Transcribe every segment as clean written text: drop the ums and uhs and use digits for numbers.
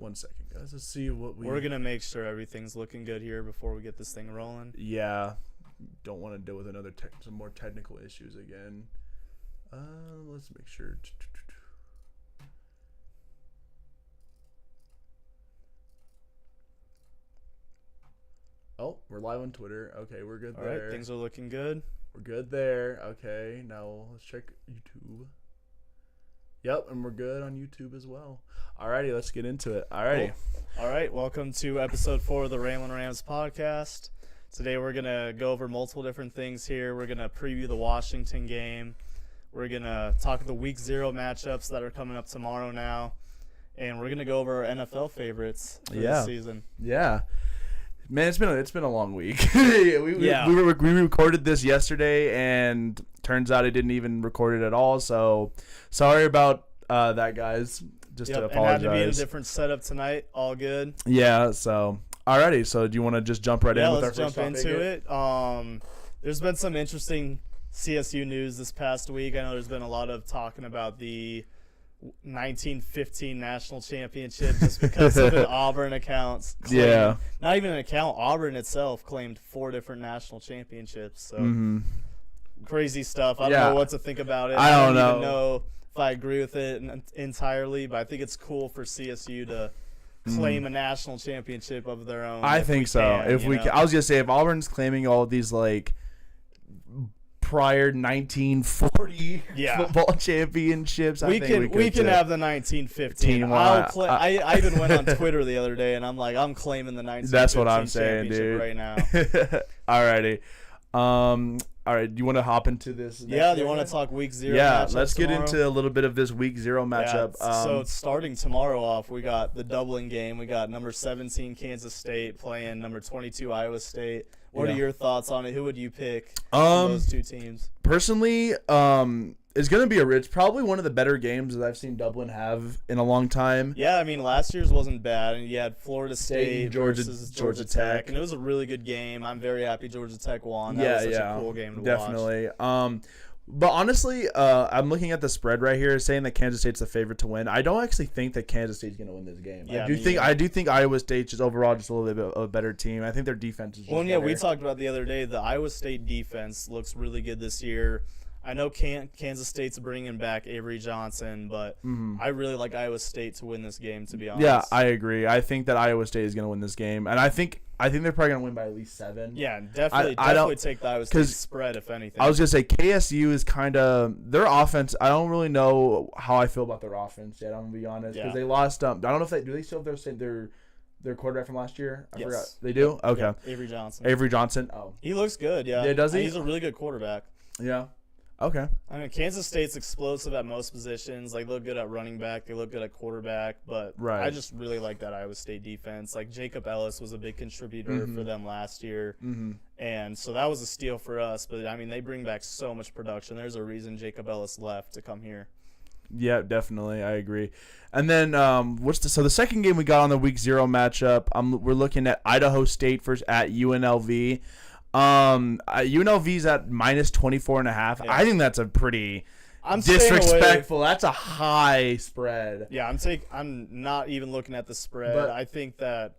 1 second, guys. Let's see what We're going to make sure everything's looking good here before we get this thing rolling. Yeah. Don't want to deal with some more technical issues again. Let's make sure. Oh, we're live on Twitter. Okay, we're good there. All right, things are looking good. We're good there. Okay, now let's check YouTube. Yep, and we're good on YouTube as well. Alrighty, let's get into it. Alrighty. Cool. All right, welcome to episode 4 of the Rambin Rams podcast. Today we're going to go over multiple different things here. We're going to preview the Washington game. We're going to talk the Week 0 matchups that are coming up tomorrow now. And we're going to go over our NFL favorites for this season. Yeah. Man, it's been a long week. We recorded this yesterday, and turns out I didn't even record it at all. So sorry about that, guys. Just to apologize. And had to be in a different setup tonight. All good. Yeah. So alrighty. So do you want to just jump right in with our first topic? Yeah, let's jump into it. There's been some interesting CSU news this past week. I know there's been a lot of talking about the 1915 national championship just because of an Auburn account. Not even an account. Auburn itself claimed 4 different national championships. So crazy stuff. I don't know what to think about it. I don't even know if I agree with it entirely, but I think it's cool for CSU to claim a national championship of their own. I think so. I was gonna say, if Auburn's claiming all these like prior 1940 football championships, we can have the 1915. I even went on Twitter the other day and I'm like, I'm claiming the 1915 That's what I'm saying, dude. Right now. Alrighty. All right, do you want to hop into this? Do you want to talk Week 0 Yeah, let's get into a little bit of this Week 0 matchup. So starting tomorrow off, we got the doubling game. We got number 17 Kansas State playing number 22 Iowa State. What are your thoughts on it? Who would you pick from those two teams? Personally, it's going to be it's probably one of the better games that I've seen Dublin have in a long time. Yeah, I mean, last year's wasn't bad. And you had Florida State versus Georgia Tech. And it was a really good game. I'm very happy Georgia Tech won. That was such a cool game to watch. Definitely. But honestly, I'm looking at the spread right here, saying that Kansas State's the favorite to win. I don't actually think that Kansas State's going to win this game. Yeah, I do think Iowa State's just overall just a little bit of a better team. I think their defense is just better. We talked about the other day, the Iowa State defense looks really good this year. I know Kansas State's bringing back Avery Johnson, but I really like Iowa State to win this game, to be honest. Yeah, I agree. I think that Iowa State is going to win this game, and I think they're probably going to win by at least 7. Yeah, definitely take the Iowa State spread, if anything. I was going to say KSU is kind of – their offense, I don't really know how I feel about their offense yet, I'm going to be honest, because they lost I don't know if do they still have their quarterback from last year? I forgot. They do? Okay. Yeah, Avery Johnson. Oh. He looks good, yeah. Yeah, does he? He's a really good quarterback. Yeah. Okay. I mean, Kansas State's explosive at most positions. Like, they look good at running back. They look good at quarterback. But I just really like that Iowa State defense. Like, Jacob Ellis was a big contributor for them last year. And so that was a steal for us. But, I mean, they bring back so much production. There's a reason Jacob Ellis left to come here. Yeah, definitely. I agree. And then so the second game we got on the Week 0 matchup, we're looking at Idaho State at UNLV. UNLV's at minus 24.5. Yeah. I think that's a pretty disrespectful. That's a high spread. Yeah, I'm not even looking at the spread. But I think that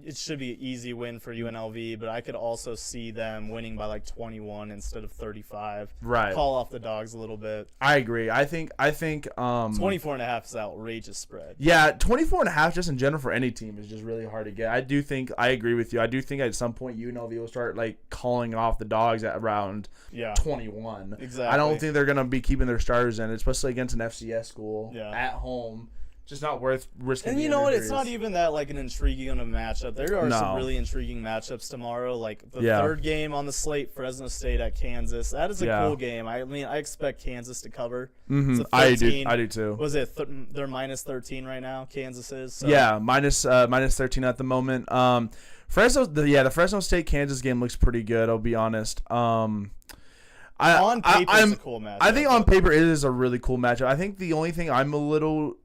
it should be an easy win for UNLV, but I could also see them winning by like 21 instead of 35. Right. Call off the dogs a little bit. I agree. I think 24.5 is an outrageous spread. Yeah, 24.5 just in general for any team is just really hard to get. I agree with you. I do think at some point UNLV will start like calling off the dogs at around 21. Exactly. I don't think they're going to be keeping their starters in, especially against an FCS school at home. Just not worth risking. And you know what? It's not even that like an intriguing matchup. There are some really intriguing matchups tomorrow. Like the third game on the slate, Fresno State at Kansas. That is a cool game. I mean, I expect Kansas to cover. I do too. Was it? They're minus 13 right now. Kansas is. So. Yeah, minus 13 at the moment. The Fresno State Kansas game looks pretty good. I'll be honest. On paper, it's a cool matchup. I think on paper it is a really cool matchup. I think the only thing I'm a little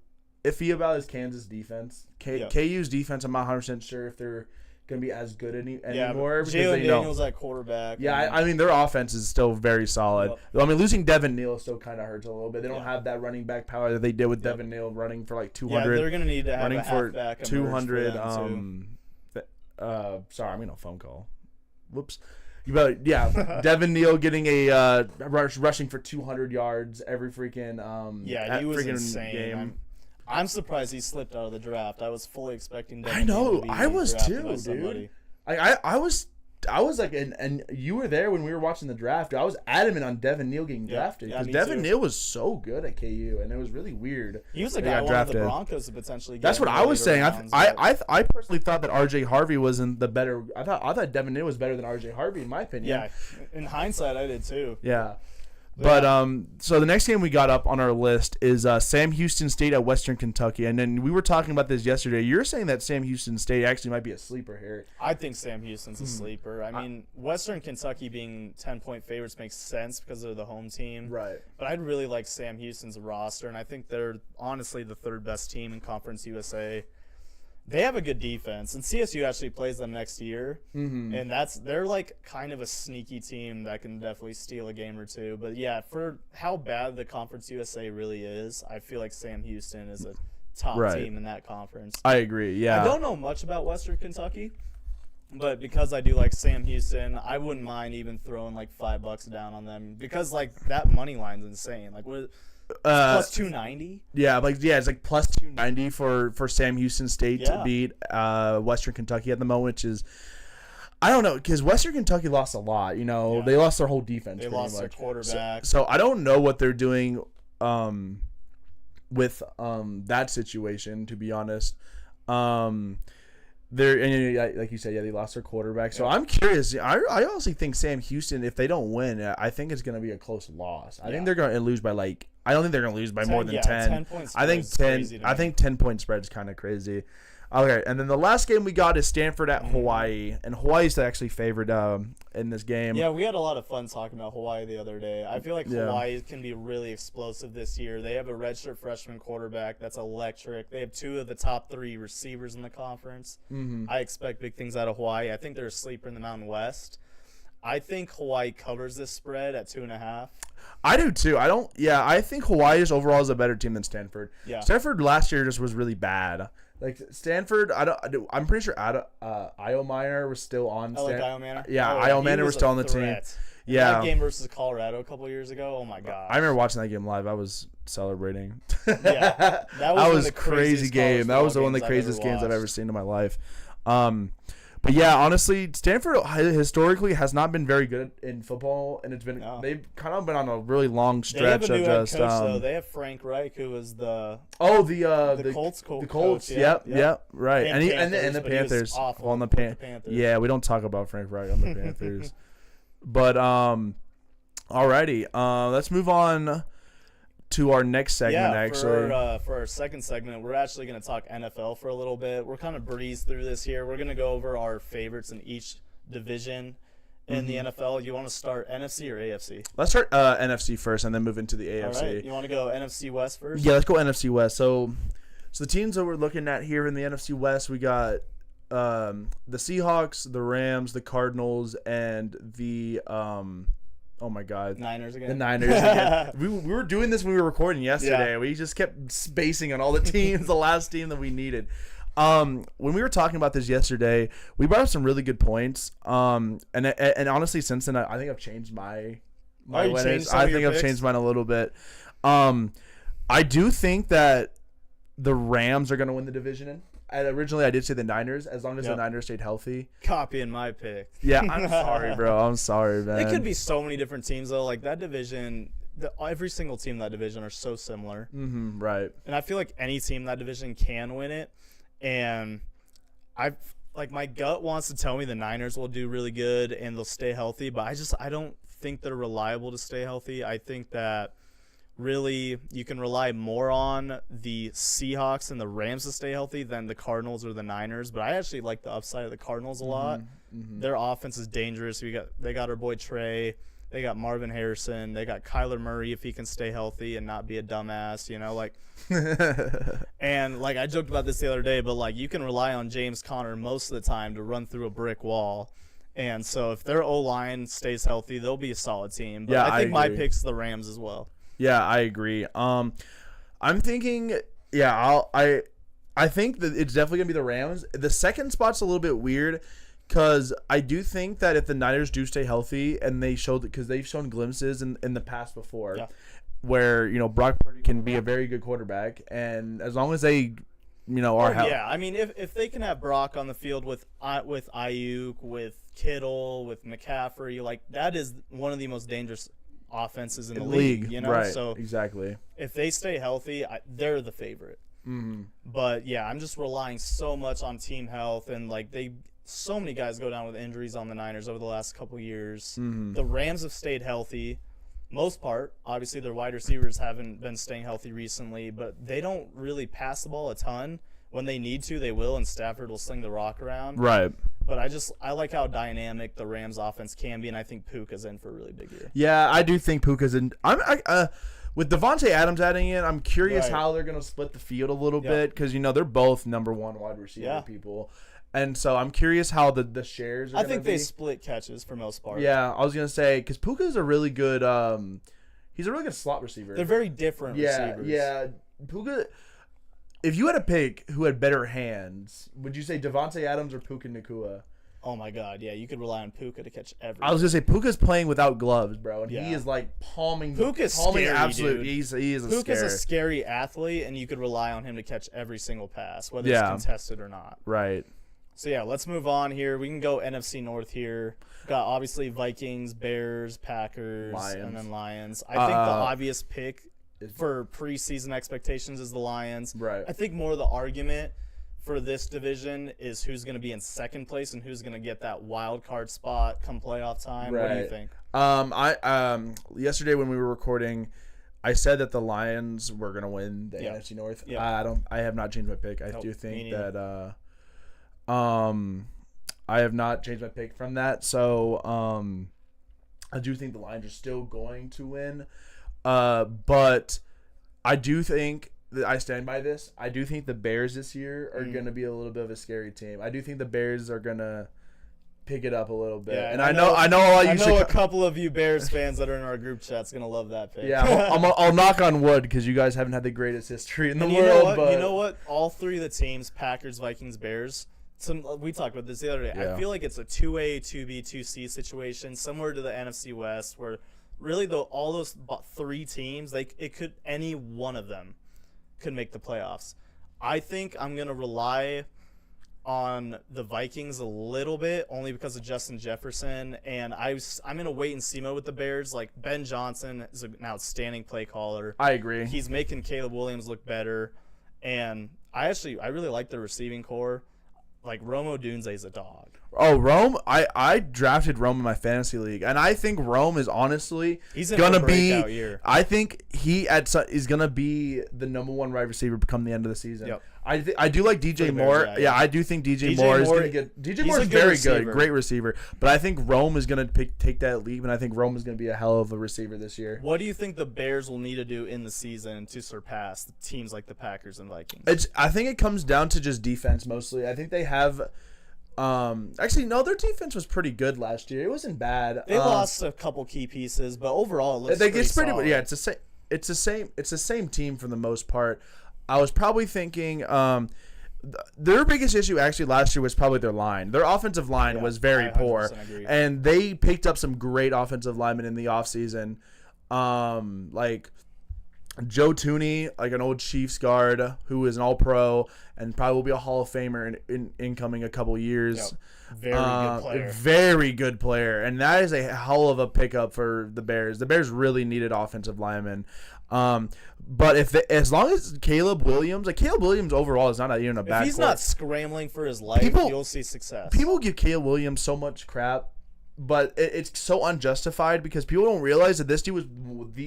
iffy about is Kansas defense. KU's defense, I'm not 100% sure if they're gonna be as good anymore. Jalen Daniels at quarterback. Yeah, I mean their offense is still very solid. Yep. I mean losing Devin Neal still kind of hurts a little bit. They don't have that running back power that they did with Devin Neal running for like 200. Yeah, they're gonna need to have running a halfback for 200. Sorry, I'm getting a phone call. Whoops. Devin Neal getting a rushing for 200 yards every freaking he was insane. Game. I'm surprised he slipped out of the draft. I was fully expecting Devin I know, Neal to be I was too, dude. Somebody. I was like, and you were there when we were watching the draft. I was adamant on Devin Neal getting drafted because Devin Neal was so good at KU, and it was really weird. He was a guy one of the Broncos to potentially get. That's what I was saying. I personally thought that RJ Harvey wasn't the better. I thought Devin Neal was better than RJ Harvey in my opinion. Yeah, in hindsight, I did too. Yeah. But so the next game we got up on our list is Sam Houston State at Western Kentucky, and then we were talking about this yesterday. You're saying that Sam Houston State actually might be a sleeper here. I think Sam Houston's a sleeper. I mean, Western Kentucky being 10-point favorites makes sense because they're the home team. Right. But I'd really like Sam Houston's roster, and I think they're honestly the third best team in Conference USA. They have a good defense, and CSU actually plays them next year, and they're like kind of a sneaky team that can definitely steal a game or two. But yeah, for how bad the Conference USA really is, I feel like Sam Houston is a top team in that conference. I agree. Yeah, I don't know much about Western Kentucky, but because I do like Sam Houston, I wouldn't mind even throwing like $5 down on them because like that money line's insane. Like what? Plus 290. Yeah, it's like plus 290 for Sam Houston State to beat Western Kentucky at the moment, which is I don't know because Western Kentucky lost a lot. You know, they lost their whole defense. They lost their quarterback. So I don't know what they're doing with that situation. To be honest, they're and like you said, they lost their quarterback. So I'm curious. I honestly think Sam Houston, if they don't win, I think it's going to be a close loss. I think they're going to lose by like. I don't think they're going to lose by more than 10. 10 points. I think 10. I think 10-point spread is kind of crazy. Okay, and then the last game we got is Stanford at Hawaii, and Hawaii's actually favored in this game. Yeah, we had a lot of fun talking about Hawaii the other day. I feel like Hawaii can be really explosive this year. They have a redshirt freshman quarterback that's electric. They have 2 of the top 3 receivers in the conference. I expect big things out of Hawaii. I think they're a sleeper in the Mountain West. I think Hawaii covers this spread at 2.5. I do too. I think Hawaii just overall is a better team than Stanford. Yeah. Stanford last year just was really bad. Like Stanford, I'm pretty sure Io Minor was still on. Like Io Manor? Yeah, Io Manor was still on the team. Yeah. That game versus Colorado a couple years ago. Oh my god. I remember watching that game live. I was celebrating. Yeah. That was a crazy game. That was one of the craziest games I've ever seen in my life. But yeah, honestly, Stanford historically has not been very good in football, and they've kind of been on a really long stretch of just. Head coach, though. They have Frank Reich, who was the Colts coach. The Colts, yep, right, and the Panthers. On the Panthers. Yeah, we don't talk about Frank Reich on the Panthers. But alrighty, let's move on to our next segment, for our second segment, we're actually going to talk NFL for a little bit. We're kind of breeze through this here. We're going to go over our favorites in each division in the NFL. You want to start NFC or AFC? Let's start NFC first and then move into the AFC. All right. You want to go NFC West first? Yeah, let's go NFC West. So the teams that we're looking at here in the NFC West, we got the Seahawks, the Rams, the Cardinals, and the oh my God! Niners again. The Niners again. we were doing this when we were recording yesterday. Yeah. We just kept spacing on all the teams. The last team that we needed. When we were talking about this yesterday, we brought up some really good points. And honestly, since then, I think I've changed my winners. I think I've changed mine a little bit. I do think that the Rams are going to win the division. And originally, I did say the Niners, as long as the Niners stayed healthy. Copying my pick. Yeah, I'm sorry, bro. I'm sorry, man. It could be so many different teams, though. Like, that division, every single team in that division are so similar. Right. And I feel like any team in that division can win it. And my gut wants to tell me the Niners will do really good and they'll stay healthy. But I don't think they're reliable to stay healthy. I think that really you can rely more on the Seahawks and the Rams to stay healthy than the Cardinals or the Niners. But I actually like the upside of the Cardinals a lot. Their offense is dangerous. They got our boy Trey. They got Marvin Harrison. They got Kyler Murray if he can stay healthy and not be a dumbass, like. And, like, I joked about this the other day, but, like, you can rely on James Conner most of the time to run through a brick wall. And so if their O-line stays healthy, they'll be a solid team. But I think my pick's the Rams as well. Yeah, I agree. I'm thinking, I think that it's definitely going to be the Rams. The second spot's a little bit weird because I do think that if the Niners do stay healthy and they showed, because they've shown glimpses in the past before where, Brock Purdy can be a very good quarterback. And as long as they, are healthy. Yeah, I mean, if they can have Brock on the field with Ayuk, with Kittle, with McCaffrey, like, that is one of the most dangerous offenses in the league. Right, so exactly. If they stay healthy, they're the favorite. Mm-hmm. But yeah, I'm just relying so much on team health, and like so many guys go down with injuries on the Niners over the last couple years. Mm-hmm. The Rams have stayed healthy, most part. Obviously, their wide receivers haven't been staying healthy recently, but they don't really pass the ball a ton. When they need to, they will, and Stafford will sling the rock around. Right. But I like how dynamic the Rams offense can be, and I think Puka's in for a really big year. Yeah, I do think Puka's in. With Devontae Adams adding in, I'm curious how they're going to split the field a little bit because, they're both number one wide receiver people. And so I'm curious how the shares are going to be. I think they split catches for most part. Yeah, I was going to say, because Puka's a really good he's a really good slot receiver. They're very different receivers. Yeah, Puka, if you had to pick who had better hands, would you say Devontae Adams or Puka Nacua? Oh, my God. Yeah, you could rely on Puka to catch everything. I was going to say, Puka's playing without gloves, bro, and he is, like, palming. Puka's scary, absolute, dude. He is Puka's a scary athlete, and you could rely on him to catch every single pass, whether it's contested or not. Right. So, yeah, let's move on here. We can go NFC North here. Got, obviously, Vikings, Bears, Packers, and then Lions. I think the obvious pick for preseason expectations is the Lions. Right. I think more of the argument for this division is who's going to be in second place and who's going to get that wild card spot come playoff time. Right. What do you think? Yesterday when we were recording, I said that the Lions were going to win the NFC North. I have not changed my pick. I do think that I have not changed my pick from that. So I do think the Lions are still going to win. But I do think I stand by this. I do think the Bears this year are going to be a little bit of a scary team. I do think the Bears are going to pick it up a little bit. Yeah, and I know a lot of you a couple of you Bears fans that are in our group chat's going to love that pick. Yeah, I'll knock on wood because you guys haven't had the greatest history in the world. You know what? All three of the teams, Packers, Vikings, Bears, we talked about this the other day. Yeah. I feel like it's a 2A, 2B, 2C situation, similar to the NFC West, where really all those three teams, any one of them could make the playoffs. I think I'm going to rely on the Vikings a little bit, only because of Justin Jefferson, and I'm in a wait-and-see mode with the Bears. Like, Ben Johnson is an outstanding play caller. I agree. He's making Caleb Williams look better, and I really like the receiving core. Like, Rome Odunze is a dog. Oh, Rome! I drafted Rome in my fantasy league, and I think Rome is honestly gonna be. Year. I think he is gonna be the number one wide receiver come the end of the season. Yep. I do like DJ Moore. Yeah, I do think DJ Moore is gonna get. DJ Moore is very good, great receiver. But I think Rome is gonna take that leap, and I think Rome is gonna be a hell of a receiver this year. What do you think the Bears will need to do in the season to surpass teams like the Packers and Vikings? I think it comes down to just defense mostly. I think they have. Actually, no, their defense was pretty good last year. It wasn't bad. They lost a couple key pieces, but overall, it looks pretty solid. Yeah, it's the same team for the most part. I was probably thinking their biggest issue actually last year was probably their line. Their offensive line was very poor, and they picked up some great offensive linemen in the offseason. Like Joe Tooney, like an old Chiefs guard who is an All-Pro and probably will be a Hall of Famer in incoming a couple years. Yep. Very good player. Very good player. And that is a hell of a pickup for the Bears. The Bears really needed offensive linemen. But as long as Caleb Williams overall is not even a bad. If he's not scrambling for his life, you'll see success. People give Caleb Williams so much crap, but it's so unjustified because people don't realize that this dude was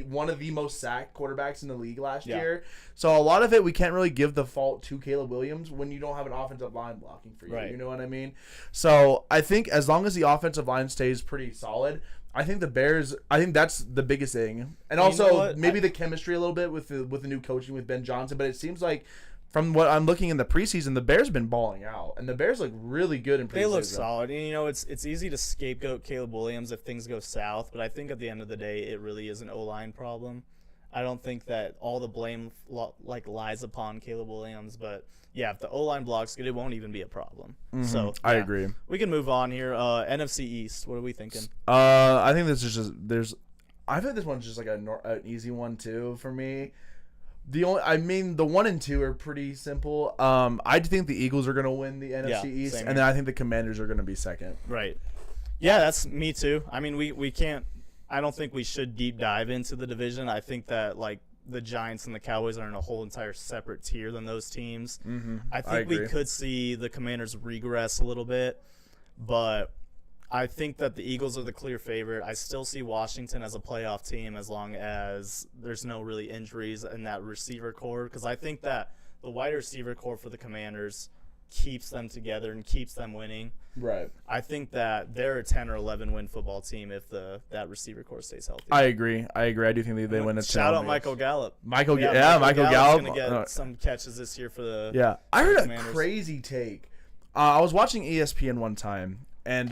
one of the most sacked quarterbacks in the league last year. So a lot of it we can't really give the fault to Caleb Williams when you don't have an offensive line blocking for you. Right. You know what I mean? So I think as long as the offensive line stays pretty solid, I think the Bears. I think that's the biggest thing, and also maybe the chemistry a little bit with the new coaching with Ben Johnson. But it seems like, from what I'm looking in the preseason, the Bears have been balling out, and the Bears look really good in preseason. They look solid. And, it's easy to scapegoat Caleb Williams if things go south, but I think at the end of the day, it really is an O-line problem. I don't think that all the blame lies upon Caleb Williams, but yeah, if the O-line blocks good, it won't even be a problem. Mm-hmm. So I agree. We can move on here. NFC East. What are we thinking? I think this is just. I think this one's just like an easy one too for me. The 1 and 2 are pretty simple. I think the Eagles are going to win the NFC East, and then I think the Commanders are going to be second. Right. Yeah, that's me too. I mean, we can't. I don't think we should deep dive into the division. I think that the Giants and the Cowboys are in a whole entire separate tier than those teams. Mm-hmm. I think we could see the Commanders regress a little bit, but I think that the Eagles are the clear favorite. I still see Washington as a playoff team as long as there's no really injuries in that receiver core, because I think that the wide receiver core for the Commanders keeps them together and keeps them winning. Right. I think that they're a 10 or 11 win football team if that receiver core stays healthy. I agree. I do think they win a 10. Shout out Michael Gallup. Michael Gallup going to get some catches this year for the Yeah. I heard Commanders. A crazy take. I was watching ESPN one time, and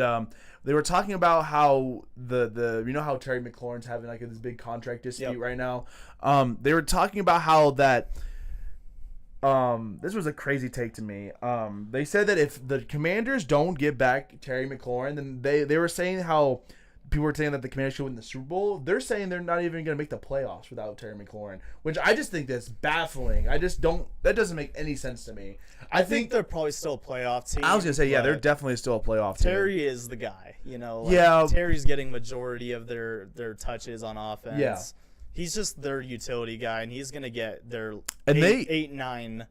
they were talking about how the how Terry McLaurin's having this big contract dispute right now. They were talking about how that this was a crazy take to me. They said that if the Commanders don't get back Terry McLaurin, then they were saying how people were saying that the Commanders should win the Super Bowl. They're saying they're not even going to make the playoffs without Terry McLaurin, which I just think that's baffling. That doesn't make any sense to me. I think they're probably still a playoff team. I was going to say, they're definitely still a playoff team. Terry is the guy, Terry's getting majority of their touches on offense. Yeah. He's just their utility guy, and he's going to get their and 8-9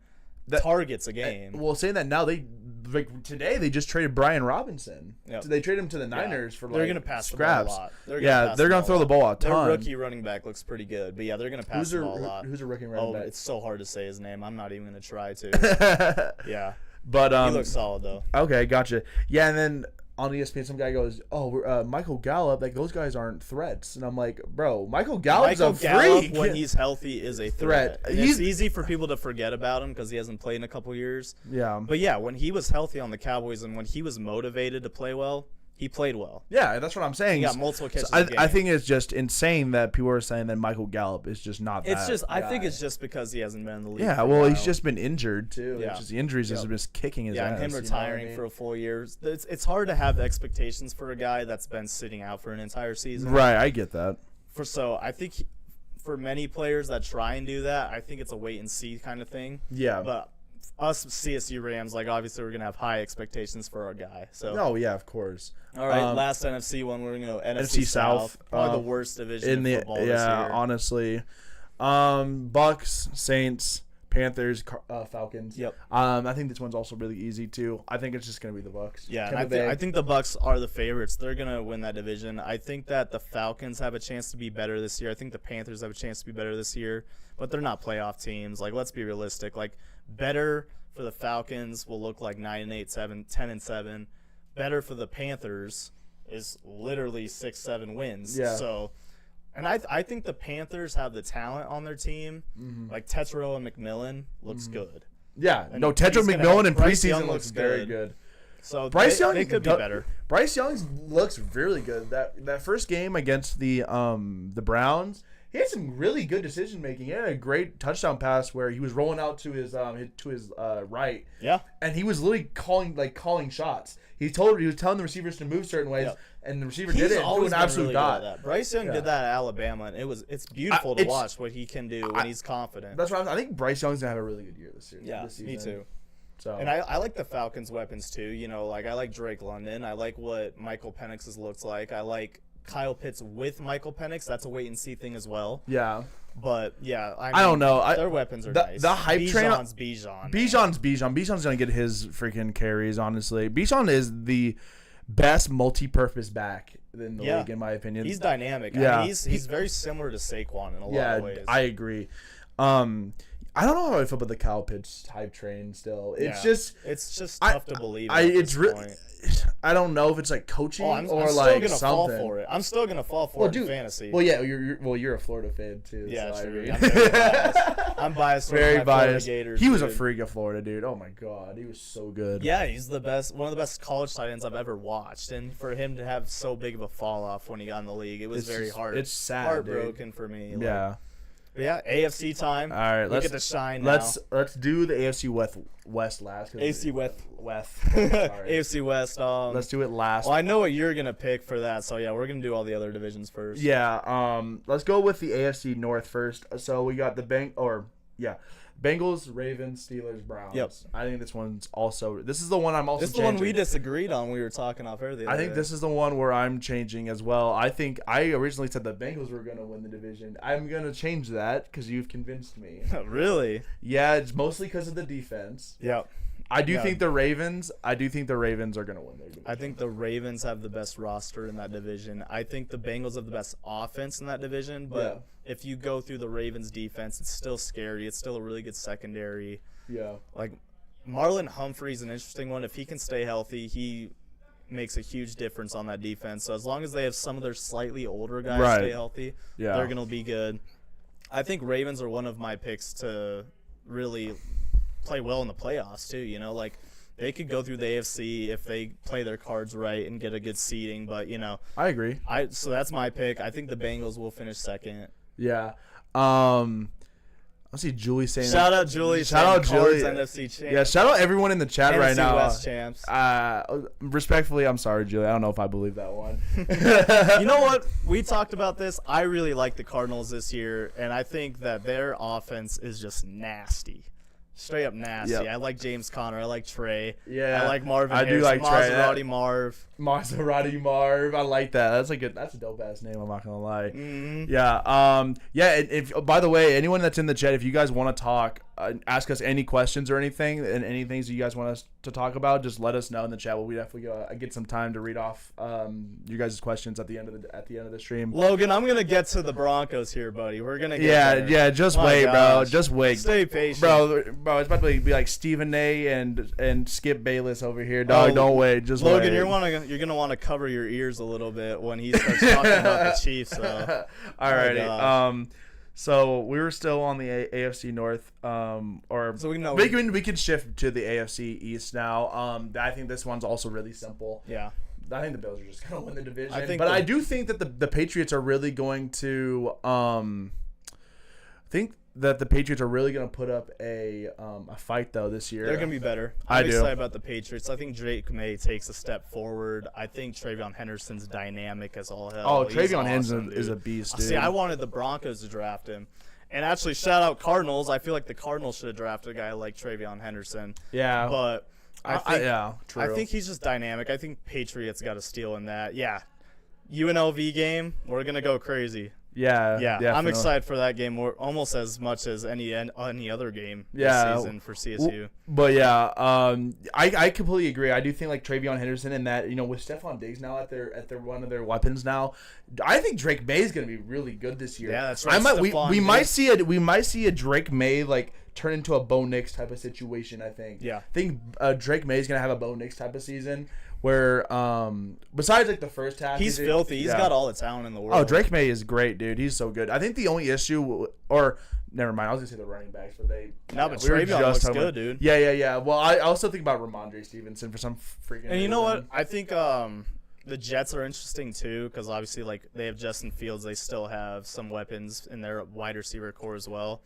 targets a game. Well, saying that now, today they just traded Brian Robinson. Yep. They traded him to the Niners for they're going to pass scraps. the ball a lot. They're going to throw the ball a ton. Their rookie running back looks pretty good, but they're going to pass the ball a lot. Who's a rookie running back? It's so hard to say his name. I'm not even going to try to. Yeah. But he looks solid though. Okay, gotcha. Yeah, and then on ESPN, some guy goes, Michael Gallup, those guys aren't threats. And I'm like, bro, Michael Gallup's a freak. When he's healthy, is a threat. It's easy for people to forget about him because he hasn't played in a couple years. Yeah. But yeah, when he was healthy on the Cowboys and when he was motivated to play well, he played well. Yeah, that's what I'm saying. He got multiple catches. So I think it's just insane that people are saying that Michael Gallup is just not that I think it's just because he hasn't been in the league. Yeah, well, he's just been injured too. Yeah. It's just the injuries have been kicking his ass. Yeah, and him retiring for a full year. It's hard to have expectations for a guy that's been sitting out for an entire season. Right, I get that. So I think for many players that try and do that, I think it's a wait and see kind of thing. Yeah. But us CSU Rams, obviously we're gonna have high expectations for our guy. So. Oh yeah, of course. All right, last NFC one. We're gonna go NFC South. Probably the worst division in football this year. Yeah, honestly. Bucks, Saints, Panthers, Falcons. Yep. I think this one's also really easy too. I think it's just gonna be the Bucks. Yeah, and I think the Bucks are the favorites. They're gonna win that division. I think that the Falcons have a chance to be better this year. I think the Panthers have a chance to be better this year, but they're not playoff teams. Let's be realistic. Better for the Falcons will look like 9-8, 10-7. Better for the Panthers is literally 6-7 wins. Yeah. So, and I think the Panthers have the talent on their team. Mm-hmm. Tetro and McMillan looks good. Yeah. And Tetro McMillan in Bryce preseason Young looks very good. So Bryce Young they could be better. Bryce Young looks really good. That first game against the Browns, he had some really good decision making. He had a great touchdown pass where he was rolling out to his right. Yeah. And he was literally calling shots. He was telling the receivers to move certain ways, and the receiver did it. Always an absolute really dot. Bryce Young did that at Alabama, and it's beautiful to watch what he can do when he's confident. That's right. I think Bryce Young's gonna have a really good year this year. Yeah, this me too. So. And I like the Falcons' weapons too. I like Drake London. I like what Michael Penix's looks like. I like Kyle Pitts with Michael Penix. That's a wait and see thing as well. Yeah. But yeah, I don't know. Their weapons are nice. The hype train. Bijan's Bijan's gonna get his freaking carries. Honestly, Bijan is the best multi-purpose back in the league, in my opinion. He's dynamic. Yeah, he's very similar to Saquon in a lot of ways. I agree. I don't know how I feel about the Kyle Pitts hype train. Still, it's just tough to believe. I don't know if it's like coaching I'm or still like gonna something. fall for it. I'm still gonna fall for it in fantasy. Well, yeah, you're a Florida fan too. Yeah, so true. I mean. I'm very biased. I'm biased. Very my biased. Gators, he was dude. a freak of Florida, dude. Oh my god, he was so good. Yeah, he's the best. One of the best college tight ends I've ever watched, and for him to have so big of a fall off when he got in the league, it was very hard. It's sad, heartbroken for me. Like, yeah. But yeah, AFC time. All right, let's get to shine now. Let's do the AFC West last. AFC West. AFC West. Let's do it last. Well, I know what you're gonna pick for that, so yeah, we're gonna do all the other divisions first. Yeah. Let's go with the AFC North first. So we got the Bengals, Ravens, Steelers, Browns. Yep. I think this is the one I'm also. This is the one we disagreed on. We were talking off earlier. I think this is the one where I'm changing as well. I think I originally said the Bengals were going to win the division. I'm going to change that because you've convinced me. Really? Yeah, it's mostly because of the defense. Yep. I do think the Ravens are going to win their division. I think the Ravens have the best roster in that division. I think the Bengals have the best offense in that division, but if you go through the Ravens defense, it's still scary. It's still a really good secondary. Yeah. Like Marlon Humphrey's an interesting one. If he can stay healthy, he makes a huge difference on that defense. So as long as they have some of their slightly older guys stay healthy, they're going to be good. I think Ravens are one of my picks to really play well in the playoffs too, you know, like they could go through the AFC if they play their cards right and get a good seeding, but you know, I agree. So that's my pick. I think the Bengals will finish second. Yeah. I see Julie saying shout out Julie. Shout out Julie. NFC champs. Yeah, shout out everyone in the chat right now. West champs. Respectfully, I'm sorry, Julie. I don't know if I believe that one. You know what? We talked about this. I really like the Cardinals this year, and I think that their offense is just nasty. Straight up nasty. Yep. I like James Conner. I like Trey. Yeah. I like Marvin I Harrison. do like Trey. Maserati Marv. Maserati Marv. I like that. That's a dope ass name. I'm not gonna lie. Mm-hmm. Yeah. Yeah. If by the way, anyone that's in the chat, if you guys want to talk, ask us any questions or anything, and any things that you guys want us to talk about, just let us know in the chat. We definitely get some time to read off you guys' questions at the end of the stream. Logan, I'm gonna get to the Broncos here, buddy. We're gonna get there. Yeah. Just wait, bro. Just wait. Stay patient, bro. It's about to be like Stephen A. and Skip Bayless over here, dog. Don't wait. Just Logan, wait. you're gonna want to cover your ears a little bit when he starts talking about the Chiefs. So. Alrighty. So we were still on the AFC North, we can shift to the AFC East now. I think this one's also really simple. Yeah. I think the Bills are just gonna win the division, I do think that the Patriots are really going to. Think that the Patriots are really going to put up a fight though this year. They're going to be better. I'm excited about the Patriots. I think Drake May takes a step forward. I think Travion Henderson's dynamic as all hell. Oh, Travion Henderson is a beast, dude. See, I wanted the Broncos to draft him. And actually, shout out Cardinals. I feel like the Cardinals should have drafted a guy like Travion Henderson. Yeah. But I true. think he's just dynamic. I think Patriots got a steal in that. Yeah. UNLV game, we're going to go crazy. Yeah, definitely. I'm excited for that game almost as much as any other game this season for CSU. But yeah, I completely agree. I do think like Travion Henderson and that, you know, with Stephon Diggs now at their one of their weapons now, I think Drake May is going to be really good this year. Yeah, that's right. We might see a Drake May like turn into a Bo Nix type of situation. I think. Yeah. I think Drake May is going to have a Bo Nix type of season. Where besides like the first half, he's filthy. He's got all the talent in the world. Oh, Drake May is great, dude. He's so good. I think the only issue, or never mind, I was gonna say the running backs, but Travion looks good, dude. Yeah. Well, I also think about Ramondre Stevenson for some freaking. And you know what? I think the Jets are interesting too, because obviously like they have Justin Fields. They still have some weapons in their wide receiver core as well.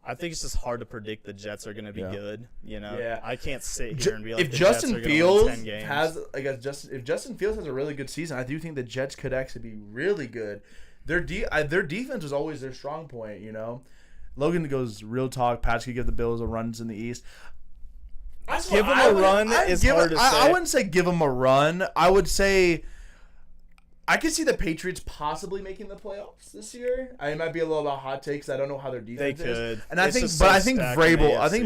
I think it's just hard to predict the Jets are going to be good. You know, I can't sit here and be like, if Justin Fields if Justin Fields has a really good season, I do think the Jets could actually be really good. Their defense was always their strong point. You know, Logan goes real talk. Patch could give the Bills a runs in the East. Give them a run is hard to say. I wouldn't say give them a run. I would say. I could see the Patriots possibly making the playoffs this year. It might be a little about hot takes. I don't know how their defense is. And I think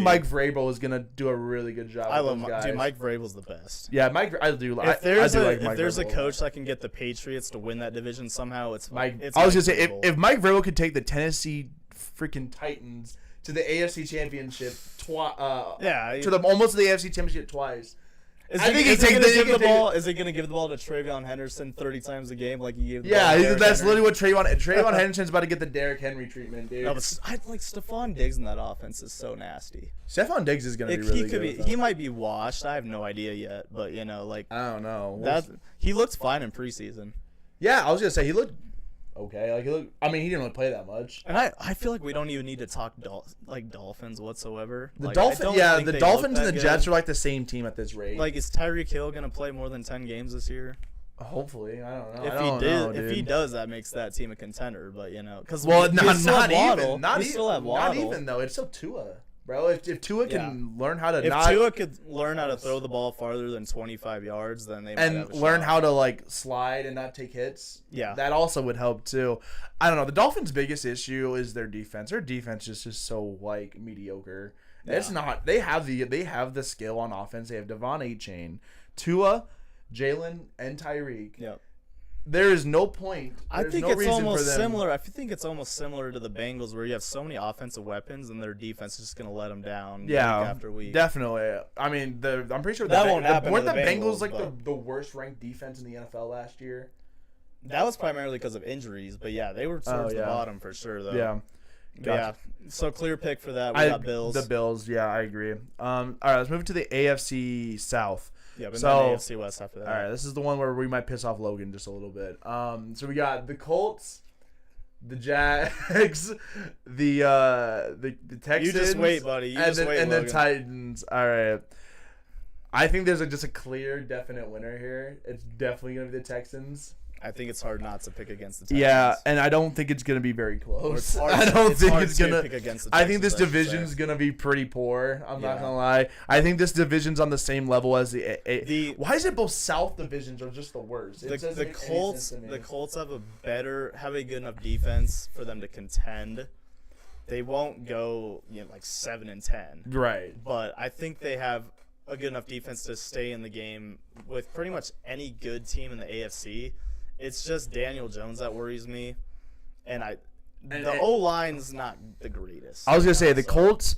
Mike Vrabel is gonna do a really good job. I love Mike Vrabel's the best. Yeah, I do. If there's a coach that can get the Patriots to win that division somehow, it's Mike. I was gonna say if Mike Vrabel could take the Tennessee freaking Titans to the AFC Championship almost to the AFC Championship twice. Is he going to give the ball? Is he going to give the ball to Travion Henderson 30 times a game like he gave? That's literally what Travion Henderson's about to get the Derrick Henry treatment, dude. No, but I like Stephon Diggs in that offense is so nasty. Stephon Diggs is going to be really good. He might be washed. I have no idea yet, but I don't know. He looked fine in preseason. Yeah, I was going to say he looked okay. Like he didn't really play that much. And I feel like we don't even need to talk Dolphins whatsoever. The Dolphins and the Jets are like the same team at this rate. Like, is Tyreek Hill gonna play more than 10 games this year? Hopefully, I don't know. If he does, that makes that team a contender. But because not even though it's still Tua. Bro, if Tua can learn how to Tua could learn how to throw the ball farther than 25 yards, then they might have a learn shot. how to like slide and not take hits. Yeah, that also would help too. I don't know. The Dolphins' biggest issue is their defense. Their defense is just so like mediocre. Yeah. It's not. They have the skill on offense. They have Devon Achane, Tua, Jalen, and Tyreek. Yep. There is no point. I think it's almost similar. I think it's almost similar to the Bengals, where you have so many offensive weapons, and their defense is just going to let them down. Week after week. Definitely. I mean, I'm pretty sure that won't happen. Weren't the Bengals like the worst ranked defense in the NFL last year? That was primarily because of injuries, but yeah, they were towards the bottom for sure, though. Yeah. Gotcha. Yeah. So clear pick for that. We got Bills. The Bills. Yeah, I agree. All right, let's move to the AFC South. Yeah, but then AFC West after that. All right, this is the one where we might piss off Logan just a little bit. So we got the Colts, the Jags, the Texans. You just wait, buddy. And the Titans. All right. I think there's just a clear, definite winner here. It's definitely going to be the Texans. I think it's hard not to pick against the Texans. Yeah, and I don't think it's going to be very close. I don't think it's going to pick against the Texans. I think this division's going to be pretty poor. I'm not going to lie. I think this division's on the same level as the why is it both South divisions are just the worst? The Colts have a good enough defense for them to contend. They won't go like 7-10. Right. But I think they have a good enough defense to stay in the game with pretty much any good team in the AFC. It's just Daniel Jones that worries me, and the O-line's not the greatest. I was gonna say the Colts,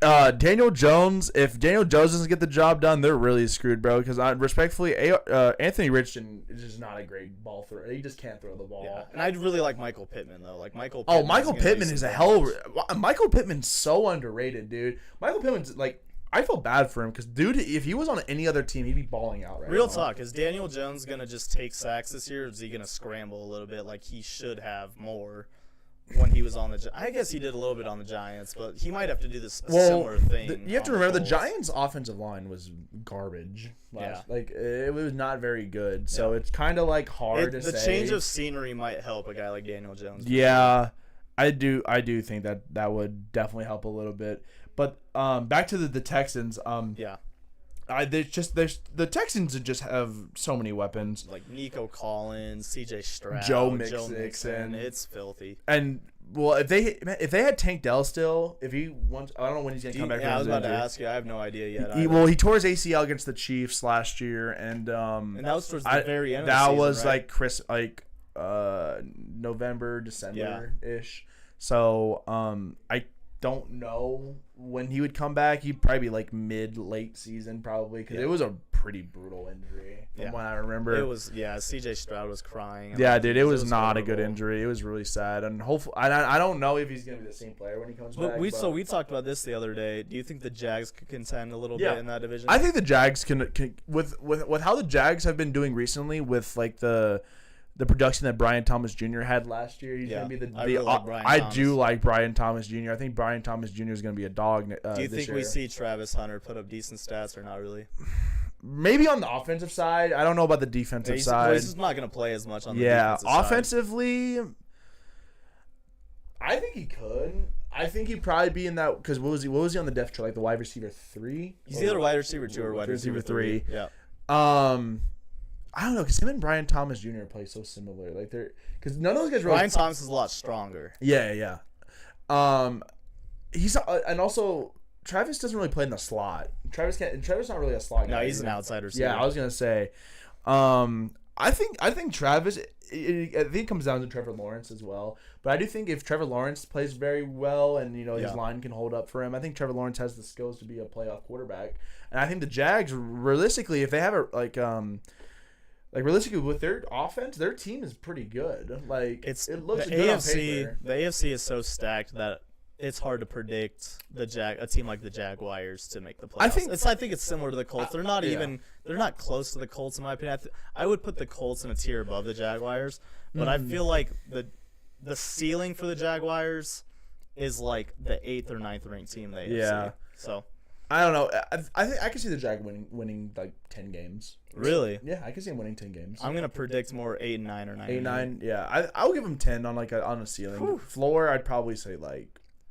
Daniel Jones. If Daniel Jones doesn't get the job done, they're really screwed, bro. Because respectfully, Anthony Richardson is just not a great ball thrower. He just can't throw the ball. Yeah. And I'd really like Michael Pittman though. Like Michael Pittman is a hell. Michael Pittman's so underrated, dude. Michael Pittman's like. I feel bad for him because, dude, if he was on any other team, he'd be balling out right now. Real talk. Is Daniel Jones going to just take sacks this year, or is he going to scramble a little bit like he should have more when he was on the I guess he did a little bit on the Giants, but he might have to do this similar thing. You have to remember the Giants' offensive line was garbage. Like, it was not very good. So it's kind of like hard to say. The change of scenery might help a guy like Daniel Jones. Yeah, I do think that would definitely help a little bit. But back to the Texans. The Texans just have so many weapons. Like Nico Collins, C.J. Stroud, Joe Mixon. It's filthy. And well, if they had Tank Dell still, I don't know when he's gonna come back. Yeah, I was about to ask you. I have no idea yet. He tore his ACL against the Chiefs last year, and that was towards the very end. That of the season, like November, December ish. So I don't know when he would come back. He'd probably be like late season probably because it was a pretty brutal injury from what I remember. It was CJ Stroud was crying. Yeah, dude, it was not horrible. A good injury. It was really sad, and hopefully I don't know if he's gonna be the same player when he comes back. We talked about this the other day. Do you think the Jags could contend a little bit in that division? I think the Jags can with how the Jags have been doing recently with like the production that Brian Thomas Jr. had last year. He's going to be I do like Brian Thomas Jr. I think Brian Thomas Jr. is going to be a dog do you think we see Travis Hunter put up decent stats or not really? Maybe on the offensive side. I don't know about the defensive side. He's not going to play as much on the defensive side. Offensively, I think he could. I think he'd probably be in that because what was he on the depth chart? Like the wide receiver 3? He's either wide receiver 2 or wide receiver 3. Yeah. I don't know because him and Brian Thomas Jr. play so similar. Like they're because none of those guys. Brian Thomas is a lot stronger. Yeah. He's and also Travis doesn't really play in the slot. Travis not really a slot guy. No, he's an outside receiver. Yeah, I was gonna say. I think Travis I think it comes down to Trevor Lawrence as well. But I do think if Trevor Lawrence plays very well and his line can hold up for him, I think Trevor Lawrence has the skills to be a playoff quarterback. And I think the Jags, realistically, if they have realistically with their offense, their team is pretty good. Like it looks good on paper. The AFC is so stacked that it's hard to predict a team like the Jaguars to make the playoffs. I think it's similar to the Colts. They're not they're not close to the Colts in my opinion. I would put the Colts in a tier above the Jaguars, but I feel like the ceiling for the Jaguars is like the 8th or 9th ranked team in the AFC. Yeah. So I don't know. I think I can see the Jag winning like 10 games. Really? Yeah, I can see them winning 10 games. I'm gonna predict more 8-9 or 9. 8-9. Yeah, I'll give them 10 on on a ceiling. Whew. Floor, I'd probably say like.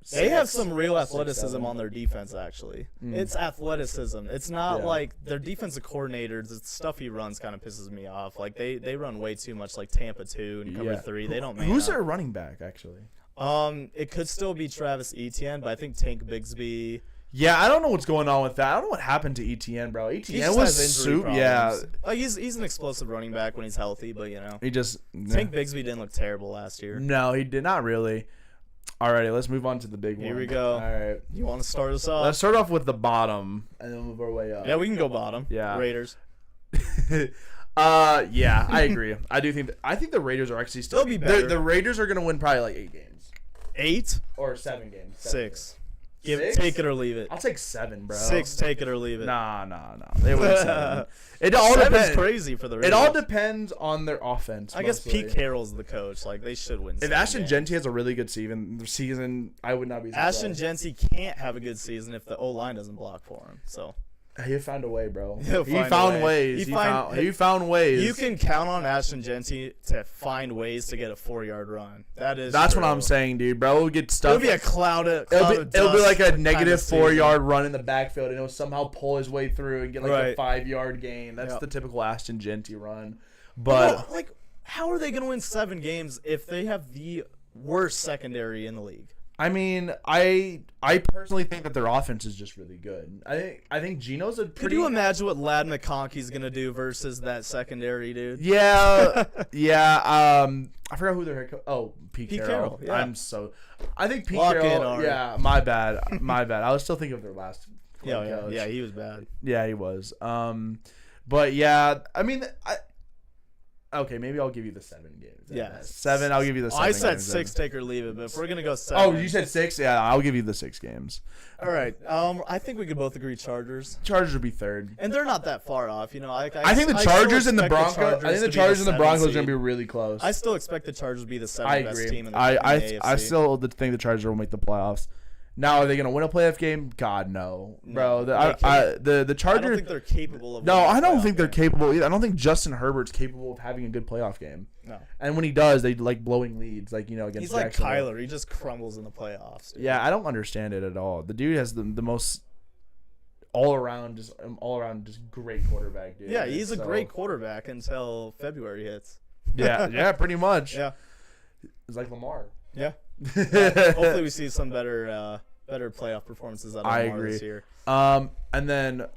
They have some real athleticism on their defense, actually. It's athleticism. It's not like their defensive coordinators. The stuff he runs kind of pisses me off. Like they run way too much like Tampa 2 and cover 3. They don't. Who's their running back actually? It could still be Travis Etienne, but I think Tank Bigsby. Yeah, I don't know what's going on with that. I don't know what happened to Etienne, bro. Etienne was soup. Yeah, like he's an explosive running back when he's healthy, but he just Tank Bigsby didn't look terrible last year. No, he did not really. Alrighty, let's move on to the big one. Here we go. All right. You want to start us off? Let's start off with the bottom and then move our way up. Yeah, we can go bottom. Yeah. Raiders. Yeah, I agree. I do think I think the Raiders are actually still they'll be better. The Raiders are going to win probably like 8 games. 8 or 7 games. 6. Take it or leave it. I'll take 7, bro. 6, take it or leave it. Nah. They win 7. It all depends. Crazy for the Raiders. It all depends on their offense. I guess Pete Carroll's the coach. Like they should win. If Ashton Genty has a really good season, I would not be surprised. Ashton Genty can't have a good season if the O line doesn't block for him. So. He found a way, bro. He found ways. He found ways. You can count on Ashton Genty to find ways to get a 4-yard run. That's what I'm saying, dude. Bro, we'll get stuff. It'll be a cloud of It'll be like a negative 4-yard run in the backfield, and he'll somehow pull his way through and get like a 5-yard gain. That's the typical Ashton Genty run. But like, how are they going to win 7 games if they have the worst secondary in the league? I mean, I personally think that their offense is just really good. I think Geno's a pretty. Could you imagine what Ladd McConkey's gonna do versus that secondary dude? Yeah, yeah. I forgot who their head coach. Oh, Pete Carroll. Yeah. I think Pete Carroll. Yeah, my bad. I was still thinking of their last. Coach. Yeah, he was bad. Yeah, he was. But yeah, I mean, okay, maybe I'll give you the 7 games. Yeah, 7. I'll give you the 7. I said 6, take or leave it. But if we're gonna go 7. Oh, you said 6? Yeah, I'll give you the 6 games. All right. I think we could both agree Chargers. Chargers would be 3rd, and they're not that far off. I think the Chargers and the Broncos. I think the Chargers and the Broncos are gonna be really close. I still expect the Chargers to be the 7th best team in the AFC. I still think the Chargers will make the playoffs. Now, are they going to win a playoff game? God, no. Bro, the Chargers... I don't think they're capable of No, I don't think they're capable either. I don't think Justin Herbert's capable of having a good playoff game. No. And when he does, they like blowing leads, like, against He's like Kyler. He just crumbles in the playoffs. Dude. Yeah, I don't understand it at all. The dude has the most all-around just great quarterback, dude. Yeah, he's a great quarterback until February hits. Yeah, pretty much. Yeah. It's like Lamar. Yeah. Hopefully we see some better playoff performances out of Lamar this year. And then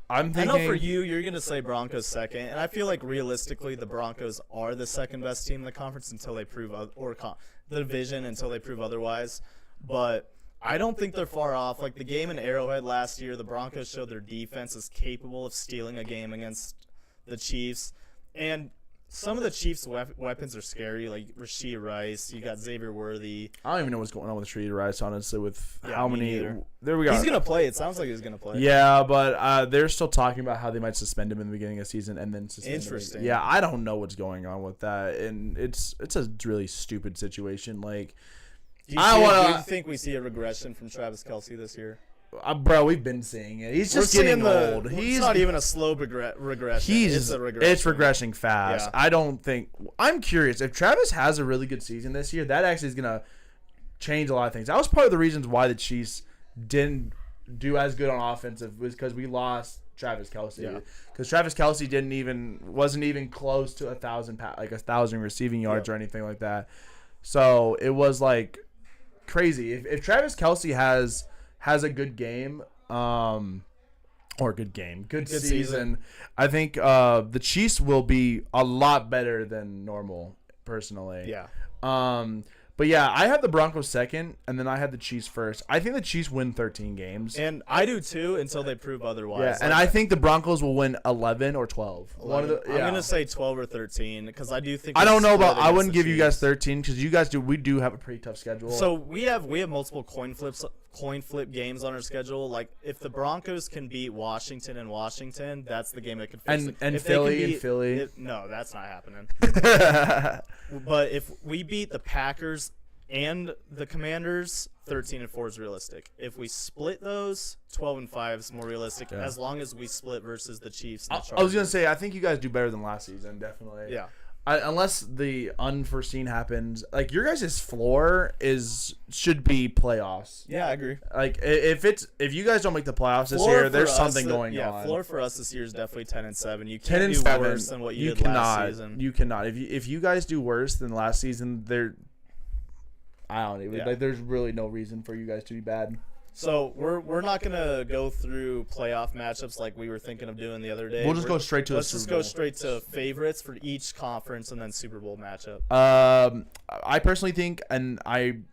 I'm thinking. I know for you're gonna say Broncos 2nd, and I feel like realistically the Broncos are the 2nd best team in the conference until they prove the division until they prove otherwise. But I don't think they're far off. Like the game in Arrowhead last year, the Broncos showed their defense is capable of stealing a game against the Chiefs, and some of the Chiefs' weapons are scary, like Rashee Rice. You got Xavier Worthy. I don't even know what's going on with Rashee Rice, honestly, with how many. Neither. There we go. He's going to play. It sounds like he's going to play. Yeah, but they're still talking about how they might suspend him in the beginning of the season and then suspend him. Interesting. Yeah, I don't know what's going on with that. And it's a really stupid situation. Like, do you think we see a regression from Travis Kelce this year? Bro, we've been seeing it. He's just getting old. He's not even a slow regression. It's a regression. It's regressing fast. Yeah. I'm curious. If Travis has a really good season this year, that actually is going to change a lot of things. That was part of the reasons why the Chiefs didn't do as good on offensive was because we lost Travis Kelce. Because Travis Kelce wasn't even close to 1,000 receiving yards or anything like that. So it was like crazy. If Travis Kelce has a good game, good season. I think the Chiefs will be a lot better than normal personally. Yeah. But yeah, I had the Broncos second, and then I had the Chiefs first. I think the Chiefs win 13 games. And I do too until they prove otherwise. Yeah, and I think the Broncos will win 11 or 12. 11. I'm going to say 12 or 13 because I do think I don't know about. I against wouldn't the give you guys Chiefs. 13 because you guys do. We do have a pretty tough schedule. So we have multiple coin flip games on our schedule. Like if the Broncos can beat Washington and Washington, that's the game that could fix it. And If they can Philly beat- and Philly. no, that's not happening. But if we beat the Packers and the Commanders, 13-4 is realistic. If we split those, 12-5 is more realistic. Yeah. As long as we split versus the Chiefs. And the I was gonna Chargers. say I think you guys do better than last season, definitely. Yeah. Unless the unforeseen happens, like your guys' floor should be playoffs. Yeah, I agree. Like if you guys don't make the playoffs this year, there's something going on. Yeah, floor for us this year is definitely 10-7. You 10 can't and do 7. worse than what you did cannot. last season. You cannot. If you guys do worse than last season, I don't even like. There's really no reason for you guys to be bad. So we're not gonna go through playoff matchups like we were thinking of doing the other day. We'll just go straight to Let's the just Super go Bowl. straight to favorites for each conference and then Super Bowl matchup. I personally think, and I'm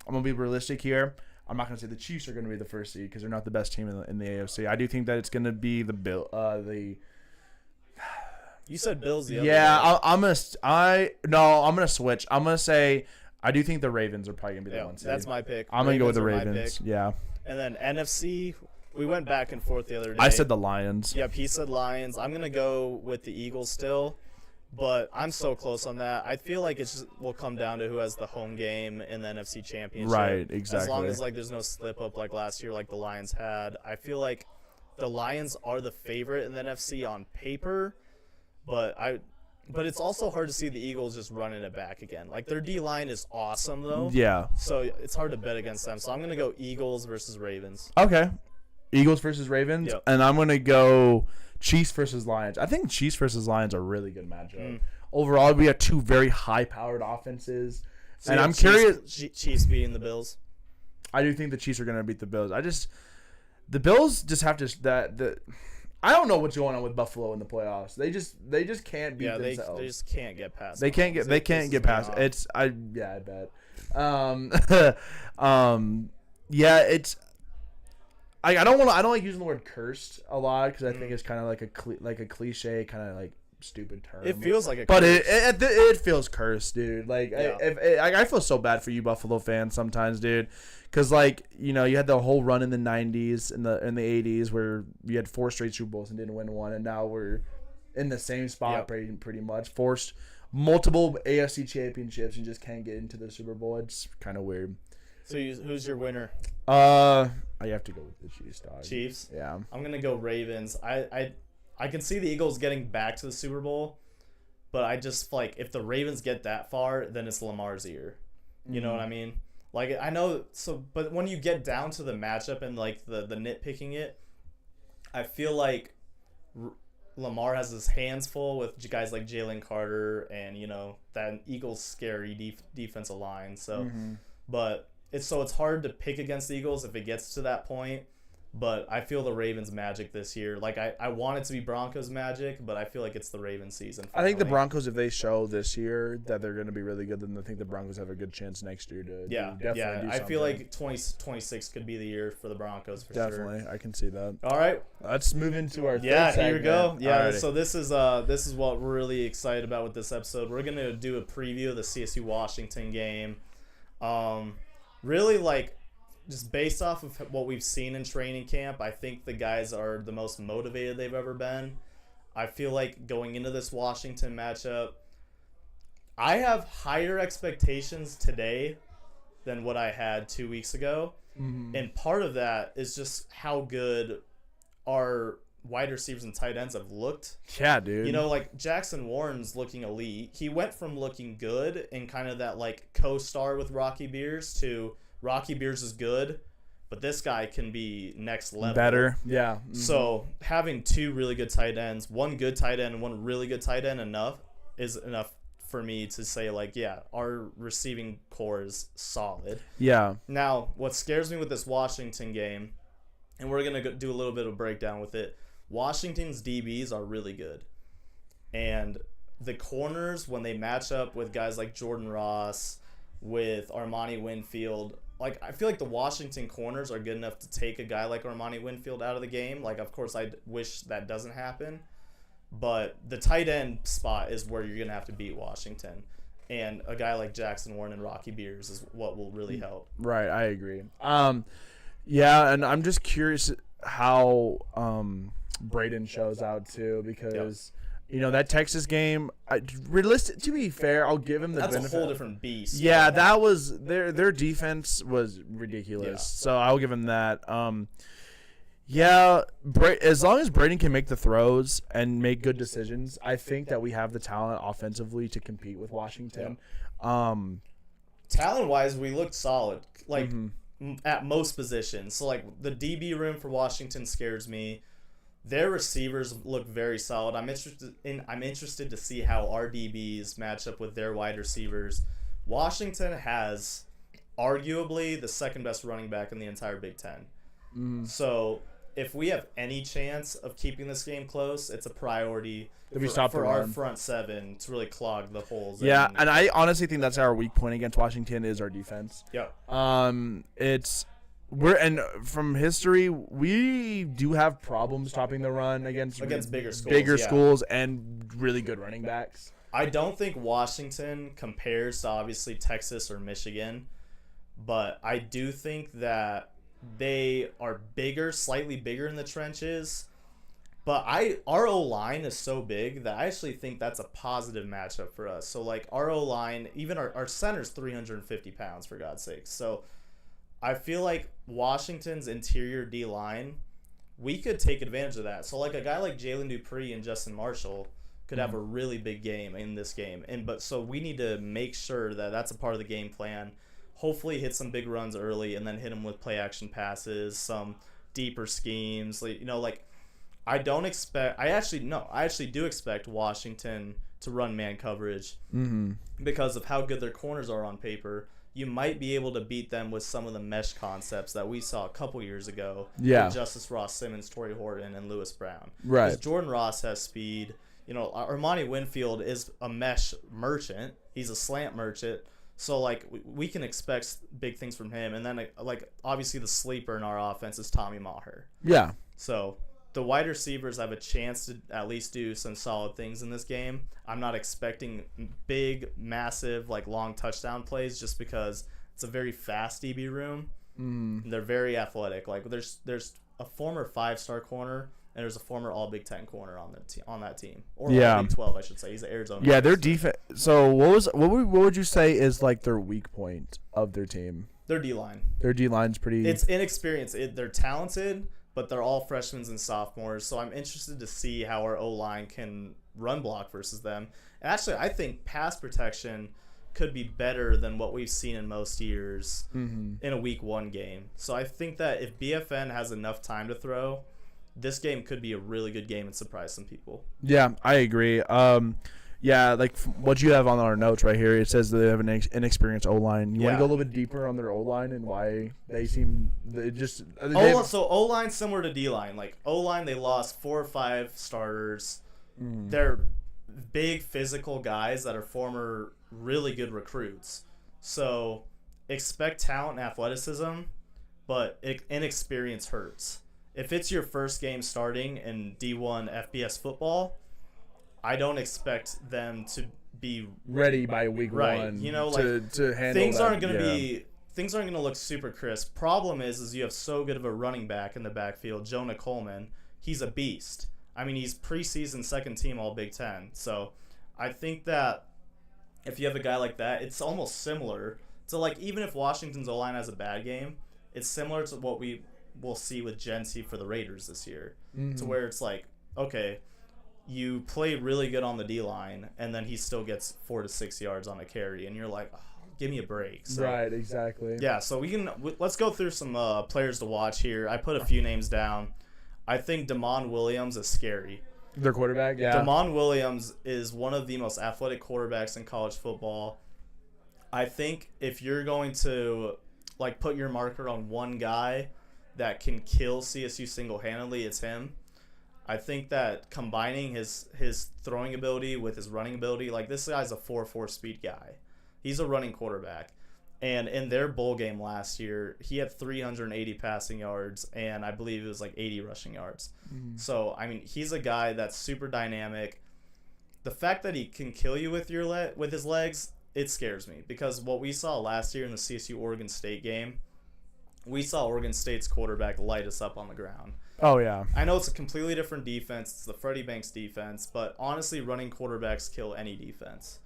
gonna be realistic here. I'm not gonna say the Chiefs are gonna be the first seed because they're not the best team in the AFC. I do think that it's gonna be You said Bills the other Yeah, day. I'm gonna switch. I'm gonna say I do think the Ravens are probably gonna be the one seed. That's my pick. I'm gonna go with the are my Ravens. pick. Yeah, And then NFC, we went back and forth the other day. I said the Lions. Yep, he said Lions. I'm gonna go with the Eagles still, but I'm so close on that. I feel like it will come down to who has the home game in the NFC Championship. Right, exactly. As long as there's no slip up like last year, like the Lions had. I feel like the Lions are the favorite in the NFC on paper, but it's also hard to see the Eagles just running it back again. Like their D line is awesome though. Yeah. So it's hard to bet against them. So I'm gonna go Eagles versus Ravens. Okay. Eagles versus Ravens, Yep. and I'm gonna go Chiefs versus Lions. I think Chiefs versus Lions are a really good matchup. Overall, we have two very high-powered offenses, So and you I'm have curious. Chiefs beating the Bills. I do think the Chiefs are gonna beat the Bills. The Bills just have to I don't know what's going on with Buffalo in the playoffs. They just can't beat themselves. They just can't get past. They can't get past. I bet. It's. I don't like using the word cursed a lot because I think it's kind of like a cliche, kind of like stupid term. It feels like a but curse. it feels cursed, dude. Like Yeah. I feel so bad for you Buffalo fans sometimes, dude. Because you had the whole run in the 90s and the 80s where you had 4 straight Super Bowls and didn't win one, and now we're in the same spot pretty much. Forced multiple AFC championships and just can't get into the Super Bowl. It's kind of weird. So who's your winner? I have to go with the Chiefs, dog. Chiefs. Yeah. I'm gonna go Ravens. I can see the Eagles getting back to the Super Bowl, but I just if the Ravens get that far, then it's Lamar's year. You know what I mean? Like I know but when you get down to the matchup and the nitpicking it, I feel like Lamar has his hands full with guys like Jalen Carter and that Eagles scary defensive line. So, but it's hard to pick against the Eagles if it gets to that point. But I feel the Ravens magic this year. I want it to be Broncos magic, but I feel like it's the Ravens season. I think the finally. Broncos, if they show this year that they're going to be really good, then I think the Broncos have a good chance next year to definitely do I feel something. like 2026 could be the year for the Broncos for Definitely, sure. I can see that. All right. Let's move into our Yeah, third here we go. segment. Yeah, Alrighty. so this is what we're really excited about with this episode. We're gonna do a preview of the CSU Washington game. Really just based off of what we've seen in training camp, I think the guys are the most motivated they've ever been. I feel like going into this Washington matchup, I have higher expectations today than what I had 2 weeks ago. And part of that is just how good our wide receivers and tight ends have looked. Yeah, dude. Jackson Warren's looking elite. He went from looking good and kind of that co-star with Rocky Beers to Rocky Beers is good, but this guy can be next level. Better. Yeah. So having 2 really good tight ends, 1 good tight end and 1 really good tight end is enough for me to say our receiving core is solid. Yeah. Now, what scares me with this Washington game, and we're going to do a little bit of breakdown with it, Washington's DBs are really good. And the corners, when they match up with guys like Jordan Ross, with Armani Winfield, like I feel like the Washington corners are good enough to take a guy like Armani Winfield out of the game. Like, of course, I wish that doesn't happen, but the tight end spot is where you're going to have to beat Washington. And a guy like Jackson Warren and Rocky Beers is what will really help. Right, I agree. Yeah, and I'm just curious how Braden shows out too, because that Texas game, to be fair, I'll give him the benefit. That's a whole different beast. Yeah, that was their defense was ridiculous. So I'll give him that. As long as Braden can make the throws and make good decisions, I think that we have the talent offensively to compete with Washington. Talent-wise, we looked solid, like at most positions. So, like, the DB room for Washington scares me. Their receivers look very solid. I'm interested to see how our DBs match up with their wide receivers. Washington has arguably the second best running back in the entire Big Ten. So if we have any chance of keeping this game close, it's a priority for our front seven to really clog the holes. Yeah, and I honestly think that's our weak point against Washington is our defense. Yeah. And from history, we do have problems stopping the run against bigger schools and really good running backs. I don't think Washington compares to obviously Texas or Michigan, but I do think that they are slightly bigger in the trenches. But our O-line is so big that I actually think that's a positive matchup for us. So, like, our O-line, even our center's 350 pounds, for God's sake. So I feel like Washington's interior D-line, we could take advantage of that. So, like, a guy like Jalen Dupree and Justin Marshall could have a really big game in this game. So we need to make sure that that's a part of the game plan. Hopefully hit some big runs early and then hit them with play-action passes, some deeper schemes. I actually do expect Washington to run man coverage because of how good their corners are on paper. You might be able to beat them with some of the mesh concepts that we saw a couple years ago. Yeah. With Justice Ross Simmons, Torrey Horton, and Lewis Brown. Right. Because Jordan Ross has speed. Armani Winfield is a mesh merchant. He's a slant merchant. So, like, we can expect big things from him. And then, like, obviously the sleeper in our offense is Tommy Maher. Yeah. So the wide receivers have a chance to at least do some solid things in this game. I'm not expecting big, massive, like, long touchdown plays just because it's a very fast DB room. They're very athletic. Like, there's a former 5-star corner and there's a former All Big Ten corner on that team, or All Big 12, I should say. He's at Arizona. Yeah, their defense. So what would you say is like their weak point of their team? Their D-line. Their D-line's pretty. It's inexperienced. They're talented, but they're all freshmen and sophomores. So I'm interested to see how our O-line can run block versus them. And actually, I think pass protection could be better than what we've seen in most years in a Week 1 game. So I think that if BFN has enough time to throw, this game could be a really good game and surprise some people. Yeah, I agree. Like what you have on our notes right here, it says that they have an inexperienced O-line. You want to go a little bit deeper on their O-line and why they seem so O-line similar to D-line. Like O-line, they lost 4 or 5 starters. They're big physical guys that are former really good recruits. So expect talent and athleticism, but inexperience hurts. If it's your first game starting in D1 FBS football, I don't expect them to be ready by week 1. To handle things aren't going to look super crisp. Problem is you have so good of a running back in the backfield, Jonah Coleman. He's a beast. I mean, he's preseason second team All Big Ten. So I think that if you have a guy like that, it's almost similar to, like, even if Washington's O-line has a bad game, it's similar to what we'll see with Gency for the Raiders this year, to where it's like, okay, you play really good on the D-line, and then he still gets 4 to 6 yards on a carry, and you're like, oh, give me a break. So, right, exactly. Yeah, so let's go through some players to watch here. I put a few names down. I think Damon Williams is scary. Their quarterback, yeah. Damon Williams is one of the most athletic quarterbacks in college football. I think if you're going to, like, put your marker on one guy that can kill CSU single-handedly, it's him. I think that combining his throwing ability with his running ability, like this guy's a 4.4 speed guy. He's a running quarterback. And in their bowl game last year, he had 380 passing yards, and I believe it was like 80 rushing yards. Mm-hmm. So, I mean, he's a guy that's super dynamic. The fact that he can kill you with with his legs, it scares me. Because what we saw last year in the CSU-Oregon State game, we saw Oregon State's quarterback light us up on the ground. Oh, yeah. I know it's a completely different defense. It's the Freddie Banks defense. But honestly, running quarterbacks kill any defense.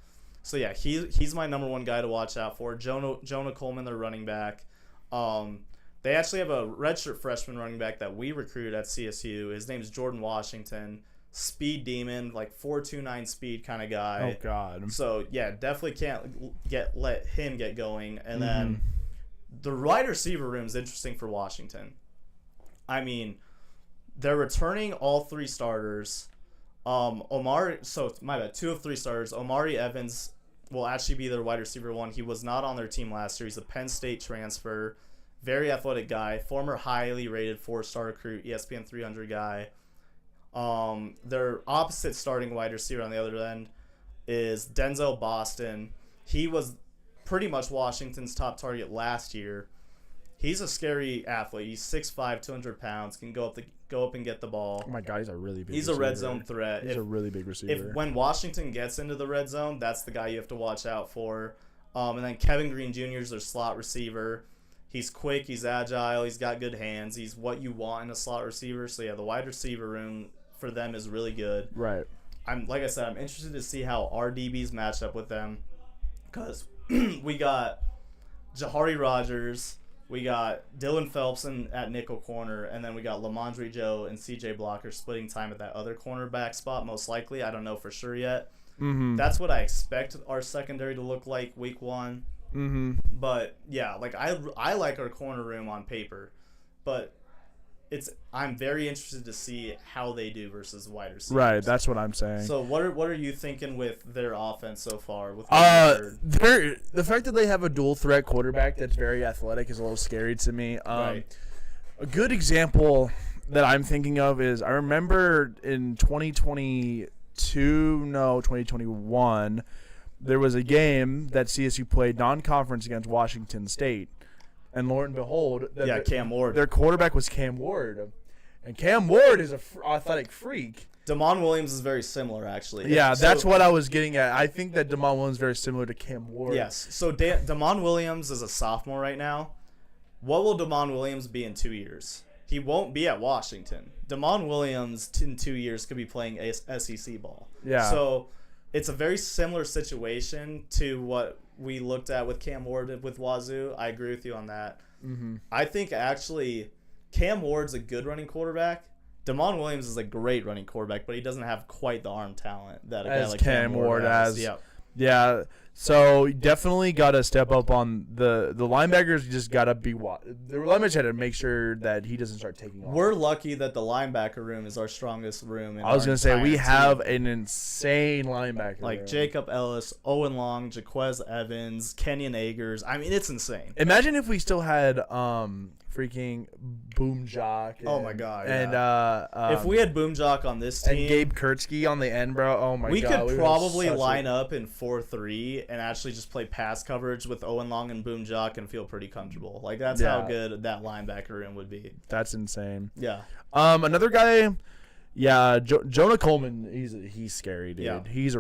So, yeah, he's my number one guy to watch out for. Jonah Coleman, their running back. They actually have a redshirt freshman running back that we recruited at CSU. His name's Jordan Washington. Speed demon, like 4.29 speed kind of guy. Oh, God. So, yeah, definitely can't let him get going. And then the wide receiver room is interesting for Washington. I mean, they're returning all three starters. My bad, 2 of 3 starters. Omari Evans will actually be their wide receiver 1. He was not on their team last year. He's a Penn State transfer, very athletic guy, former highly rated 4-star recruit, ESPN 300 guy. Their opposite starting wide receiver on the other end is Denzel Boston. He was pretty much Washington's top target last year. He's a scary athlete. He's 6'5", 200 pounds, can go up and get the ball. Oh my God, he's a really big. He's receiver. a red zone threat. He's a really big receiver. When Washington gets into the red zone, that's the guy you have to watch out for. And then Kevin Green Jr. is their slot receiver. He's quick. He's agile. He's got good hands. He's what you want in a slot receiver. So yeah, the wide receiver room for them is really good. Right. Like I said, I'm interested to see how our DBs match up with them, because we got Jahari Rogers. We got Dylan Phelps at nickel corner, and then we got Lamondre Joe and CJ Blocker splitting time at that other cornerback spot, most likely. I don't know for sure yet. Mm-hmm. That's what I expect our secondary to look like week 1. Mm-hmm. But, yeah, like I like our corner room on paper, but I'm very interested to see how they do versus wide receivers. Right, that's what I'm saying. So what are you thinking with their offense so far? The fact that they have a dual threat quarterback that's very athletic is a little scary to me. Right. A good example that I'm thinking of is I remember in 2021, there was a game that CSU played non-conference against Washington State. And lo and behold, Cam Ward. Their quarterback was Cam Ward. And Cam Ward is an athletic freak. Damon Williams is very similar, actually. Yeah, that's what I was getting at. I think that Damon Williams is very similar to Cam Ward. Yes. So Damon Williams is a sophomore right now. What will Damon Williams be in 2 years? He won't be at Washington. Damon Williams in 2 years could be playing SEC ball. Yeah. So it's a very similar situation to what we looked at with Cam Ward with Wazoo. I agree with you on that. Mm-hmm. I think actually Cam Ward's a good running quarterback. Damon Williams is a great running quarterback, but he doesn't have quite the arm talent that a guy like Cam Ward has. Yeah. So you definitely got to step up on the linebackers. You just got to be the linebackers had to make sure that he doesn't start taking off. We're lucky that the linebacker room is our strongest room. I was gonna say we have an insane linebacker like room. Jacob Ellis, Owen Long, Jaquez Evans, Kenyon Agers. I mean, it's insane. Imagine if we still had freaking Boom Jock. Oh my God! And if we had Boom Jock on this team and Gabe Kurtzky on the end, bro. Oh my God! We could probably line up in 4-3 and actually just play pass coverage with Owen Long and Boom Jock and feel pretty comfortable. Like that's how good that linebacker room would be. That's insane. Yeah. Another guy. Yeah, Jonah Coleman, he's scary, dude. Yeah. He's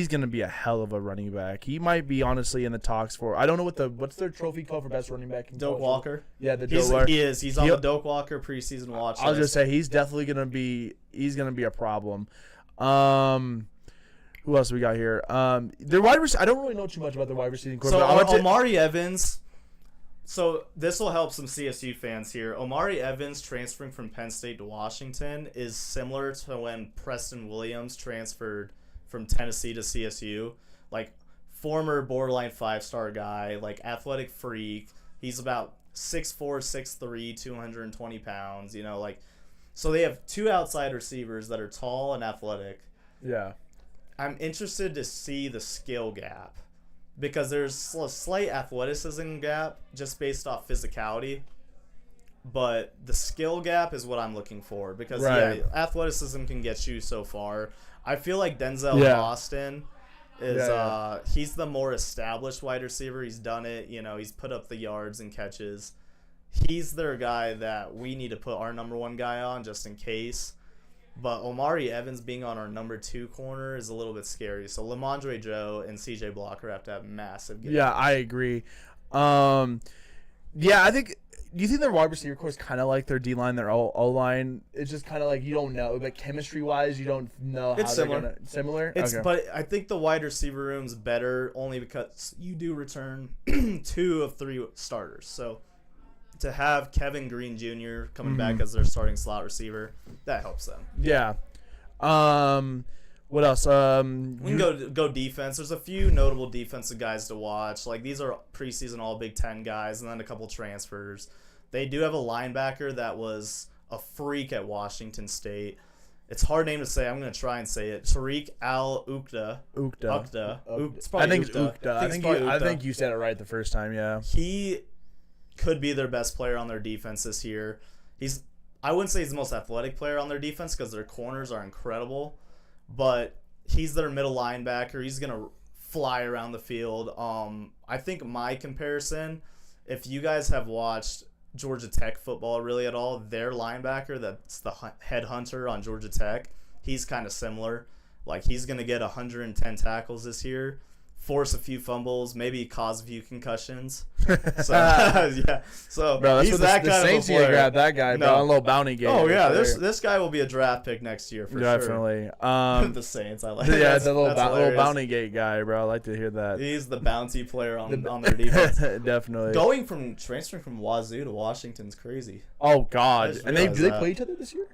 gonna be a hell of a running back. He might be honestly in the talks for. I don't know what's their trophy called for best running back. Doak Walker. Yeah, Doak Walker. He is. He's on the Doak Walker preseason watch list. I was gonna say he's definitely gonna be. He's gonna be a problem. Who else we got here? Their wide receiver. I don't really know too much about their wide receiving core. So Omari Evans. So this will help some CSU fans here. Omari Evans transferring from Penn State to Washington is similar to when Preston Williams transferred from Tennessee to CSU. Like former borderline 5-star guy, like athletic freak. He's about 6'4", 6'3", 220 pounds. You know, like so they have 2 outside receivers that are tall and athletic. Yeah. I'm interested to see the skill gap. Because there's a slight athleticism gap just based off physicality. but the skill gap is what I'm looking for because athleticism can get you so far. I feel like Denzel Austin is he's the more established wide receiver. He's done it, he's put up the yards and catches. He's their guy that we need to put our number one guy on just in case. But Omari Evans being on our number 2 corner is a little bit scary. So Lamondre Joe and CJ Blocker have to have massive games. Yeah, I agree. I think. Do you think their wide receiver core is kind of like their D line, their O line? It's just kind of like you don't know, like chemistry wise, you don't know how they're gonna similar. But I think the wide receiver room's better only because you do return 2 of 3 starters. So to have Kevin Green Jr. coming back as their starting slot receiver, that helps them. Yeah. What else? We can go defense. There's a few notable defensive guys to watch. Like these are preseason All Big Ten guys, and then a couple transfers. They do have a linebacker that was a freak at Washington State. It's a hard name to say. I'm going to try and say it. Tariq Al-Ukda. It's probably I think it's Ukda. I think you said it right the first time, yeah. He could be their best player on their defense this year. I wouldn't say he's the most athletic player on their defense because their corners are incredible, but he's their middle linebacker. He's going to fly around the field. I think my comparison, if you guys have watched Georgia Tech football really at all, their linebacker that's the head hunter on Georgia Tech, he's kind of similar. Like he's going to get 110 tackles this year, force a few fumbles, maybe cause a few concussions. So yeah, so bro, that's he's what that the kind Saints of a player. Grab that guy, bro, a little bounty game. Oh yeah, this guy will be a draft pick next year for definitely. sure. The Saints, I like. Yeah, the little bounty gate guy, bro. I like to hear that. He's the bounty player on their defense. Definitely. Transferring from Wazoo to Washington's crazy. Oh God, and do they play each other this year?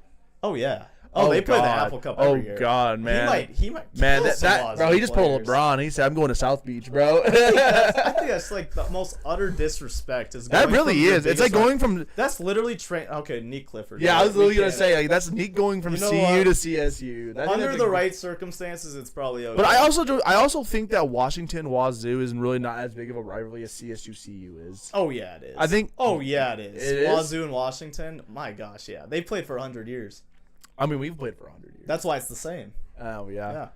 Oh yeah. Oh, they play the Apple Cup every year. Oh God, man. He might man, that bro. He just pulled LeBron. He said, "I'm going to South Beach, bro." I think that's like the most utter disrespect. That really is. It's like going from. That's literally Okay, Nick Clifford. Yeah, I was literally gonna say like that's Nick going from CU to CSU. Under the right circumstances, it's probably okay. But I also think that Washington Wazoo is really not as big of a rivalry as CSU CU is. Oh yeah, it is. I think. Oh yeah, it is. It Wazoo and Washington. My gosh, yeah, they played for 100 years. I mean, we've played for 100 years. That's why it's the same. Oh yeah.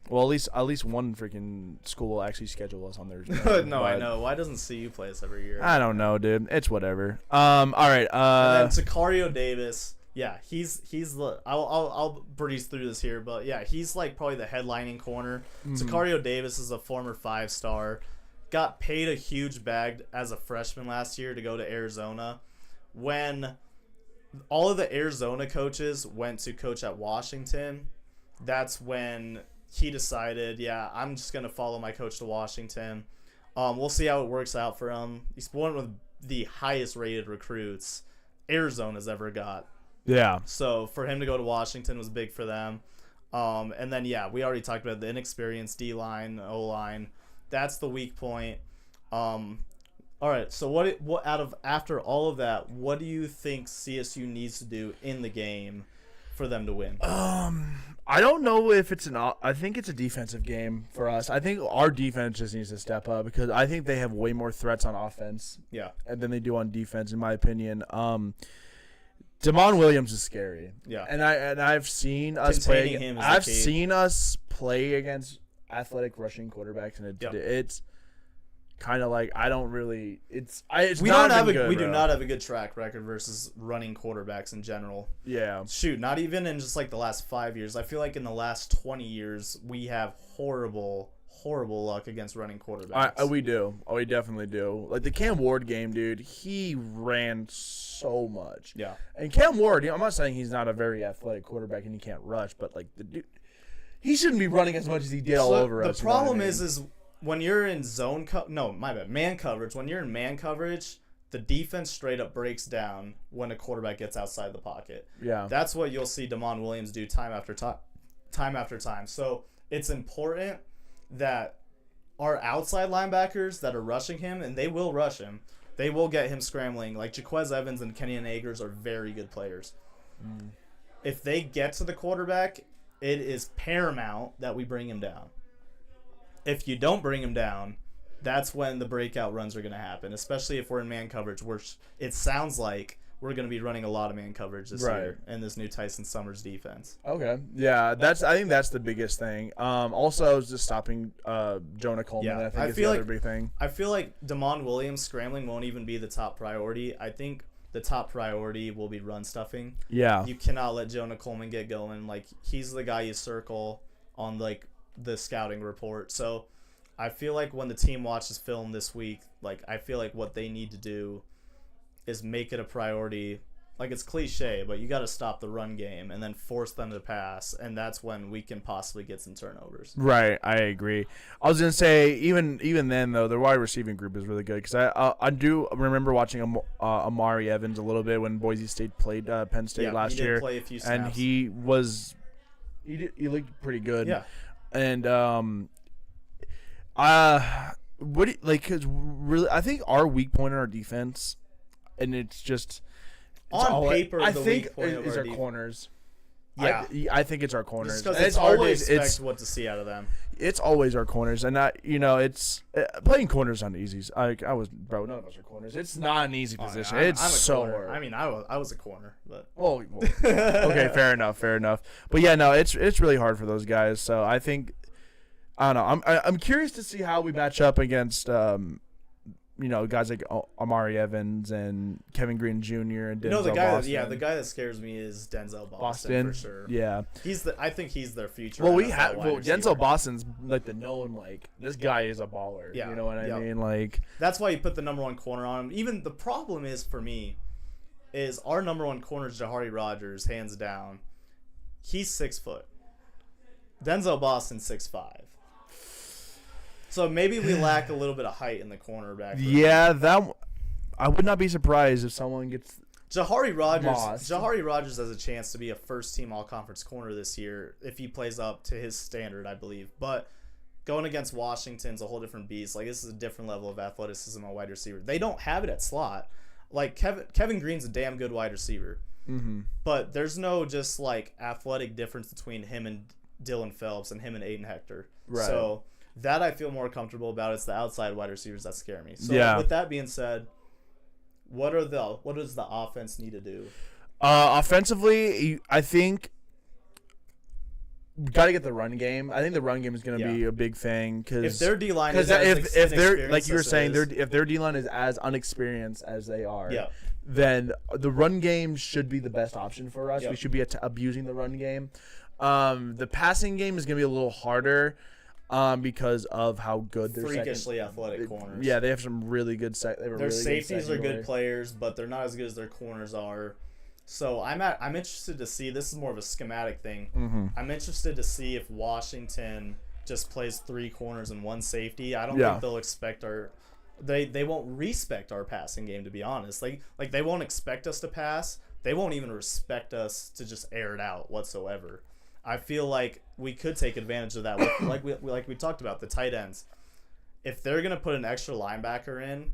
Well, at least one freaking school will actually schedule us on their. No, I know. Why doesn't CU play us every year? I don't know, dude. It's whatever. All right. And then Sicario Davis. Yeah, he's the. I'll breeze through this here, but yeah, he's like probably the headlining corner. Sicario Davis is a former 5-star. Got paid a huge bag as a freshman last year to go to Arizona. When all of the Arizona coaches went to coach at Washington, that's when he decided, I'm just going to follow my coach to Washington. We'll see how it works out for him. He's one of the highest rated recruits Arizona's ever got. Yeah. So for him to go to Washington was big for them. And then, we already talked about the inexperienced D-line, O-line. That's the weak point. All right, so after all of that, what do you think CSU needs to do in the game for them to win? I don't know if I think it's a defensive game for us. I think our defense just needs to step up because I think they have way more threats on offense. Yeah. Than they do on defense, in my opinion. Damon Williams is scary. Yeah. And I've seen us play against athletic rushing quarterbacks, and it's kind of like I don't really. We do not have a good track record versus running quarterbacks in general. Yeah. Shoot, not even in just like the last 5 years. I feel like in the last 20 years we have horrible luck against running quarterbacks. We do. We definitely do. Like the Cam Ward game, dude. He ran so much. Yeah. And Cam Ward, I'm not saying he's not a very athletic quarterback and he can't rush, but like the dude, he shouldn't be running as much as he did all over us. The problem is when you're in man coverage, when you're in man coverage, the defense straight up breaks down when a quarterback gets outside the pocket. Yeah. That's what you'll see Damon Williams do time after time. So it's important that our outside linebackers that are rushing him, and they will rush him, they will get him scrambling. Like Jaquez Evans and Kenyon Akers are very good players. If they get to the quarterback, it is paramount that we bring him down. If you don't bring him down, that's when the breakout runs are going to happen, especially if we're in man coverage, which it sounds like we're going to be running a lot of man coverage this year in this new Tyson Summers defense. Okay. Yeah, I think that's the biggest thing. Also, just stopping Jonah Coleman. I think is the other big thing. I feel like Damon Williams scrambling won't even be the top priority. I think the top priority will be run stuffing. Yeah. You cannot let Jonah Coleman get going. Like, he's the guy you circle on, like, the scouting report. So I feel like when the team watches film this week, like, I feel like what they need to do is make it a priority. Like, it's cliche, but you got to stop the run game and then force them to pass, and that's when we can possibly get some turnovers. Right, I agree. I was gonna say even then though, the wide receiving group is really good because I do remember watching Amari Evans a little bit when Boise State played Penn State last year, play a few snaps. and he looked pretty good. Yeah, and cause really, I think our weak point in our defense, and it's just. On paper, I the think weak point is our corners. Yeah, I think it's our corners. Because it's always expect what to see out of them. It's always our corners, and it's playing corners not easy. None of us are corners. It's not an easy position. I'm so hard. I mean, I was a corner, but okay, fair enough. But yeah, no, it's really hard for those guys. So I think I don't know. I'm curious to see how we match up against guys like Amari Evans and Kevin Green Jr. and Denzel the guy that scares me is Denzel Boston for sure. Yeah, I think he's their future. Well, Denzel Boston's like the known this guy is a baller. Yeah, you know what I mean? Like that's why you put the number one corner on him. Even the problem is for me is our number one corner is Jahari Rogers, hands down. He's 6 foot. Denzel Boston's 6'5". So maybe we lack a little bit of height in the cornerback. Yeah, I would not be surprised if someone gets Jahari Rogers. lost. Jahari Rogers has a chance to be a first-team All-Conference corner this year if he plays up to his standard, I believe. But going against Washington's a whole different beast. Like, this is a different level of athleticism on wide receiver. They don't have it at slot. Like, Kevin Green's a damn good wide receiver. Mm-hmm. But there's no just, like, athletic difference between him and Dylan Phelps and him and Aiden Hector. Right. So that I feel more comfortable about. It's the outside wide receivers that scare me. So with that being said, what does the offense need to do? Offensively, I think we got to get the run game. I think the run game is going to be a big thing because if their D line is if they're like you were saying, if their D line is as unexperienced as they are, then the run game should be the best option for us. We should be abusing the run game. The passing game is going to be a little harder. Because of how good their freakishly athletic corners. Yeah, they have some really good Their safeties are good players, but they're not as good as their corners are. So I'm interested to see. This is more of a schematic thing. Mm-hmm. I'm interested to see if Washington just plays 3 corners and 1 safety. I don't think they'll expect they won't respect our passing game, to be honest. Like they won't expect us to pass. They won't even respect us to just air it out whatsoever. I feel like we could take advantage of that. like we talked about, the tight ends. If they're going to put an extra linebacker in,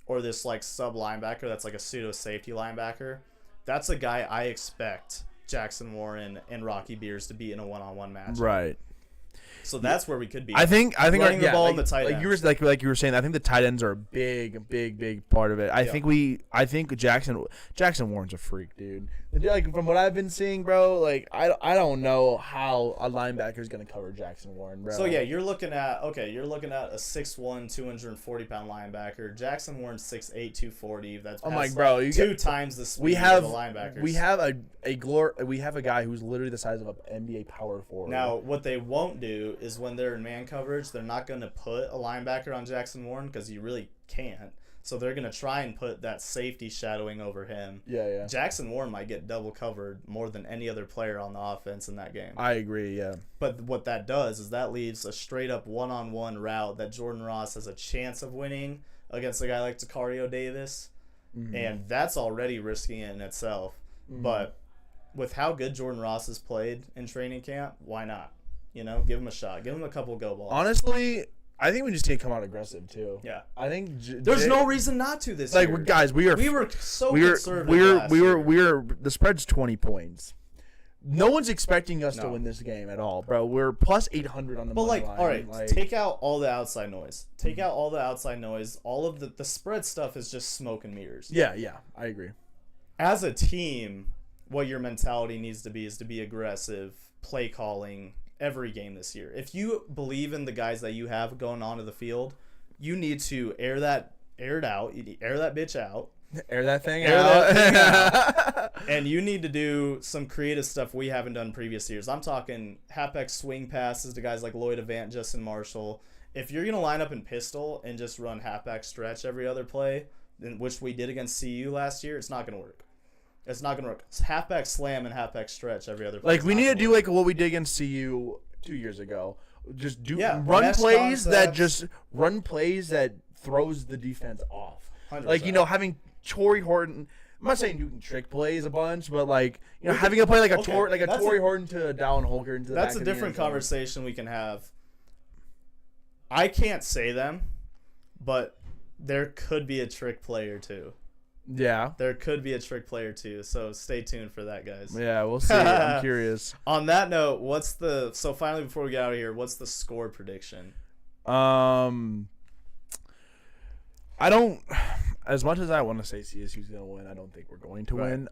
or this like sub linebacker that's like a pseudo safety linebacker, that's a guy I expect Jackson Warren and Rocky Beers to be in a one-on-one match. Right. So that's where we could be. I think running the ball in the tight ends. Like you were saying, I think the tight ends are a big part of it. I think Jackson Warren's a freak, dude. Like from what I've been seeing, bro, like I don't know how a linebacker is gonna cover Jackson Warren, bro. So yeah, you're looking at a 6'1", 240-pound linebacker. Jackson Warren's 6'8", 240. That's two times the speed of the linebackers. We have a guy who's literally the size of an NBA power forward. Now, what they won't do is when they're in man coverage, they're not going to put a linebacker on Jackson Warren because you really can't. So they're going to try and put that safety shadowing over him. Yeah. Jackson Warren might get double covered more than any other player on the offense in that game. I agree, yeah. But what that does is that leaves a straight-up one-on-one route that Jordan Ross has a chance of winning against a guy like Tacario Davis. Mm-hmm. And that's already risking it in itself. Mm-hmm. But with how good Jordan Ross has played in training camp, why not? Give him a shot. Give him a couple go balls. Honestly, I think we just need to come out aggressive too. Yeah, I think there's no reason not to this year. Guys, we were conservative. We were the spread's 20 points. No one's expecting us to win this game at all, bro. We're plus 800 on the money line. All right, take out all the outside noise. All of the spread stuff is just smoke and mirrors. Yeah, I agree. as a team, what your mentality needs to be is to be aggressive, play calling every game this year. If you believe in the guys that you have going onto the field, you need to air that bitch out. Air that thing out. And you need to do some creative stuff we haven't done previous years. I'm talking halfback swing passes to guys like Lloyd Avant, Justin Marshall. If you're going to line up in pistol and just run halfback stretch every other play, which we did against CU last year, it's not going to work. It's not going to work. It's halfback slam and halfback stretch every other play. Like, we need to do like what we did against CU 2 years ago. Just run plays that throws the defense off. 100%. Like, having Torrey Horton. I'm not saying you can trick plays a bunch, but like having a play like a Torrey Horton to Dallin Holker into the that's back a different conversation we can have. I can't say them, but there could be a trick play or two. Yeah, there could be a trick play or two. So stay tuned for that, guys. Yeah, we'll see. I'm curious. On that note, finally before we get out of here, what's the score prediction? I don't. As much as I want to say CSU's going to win, I don't think we're going to win.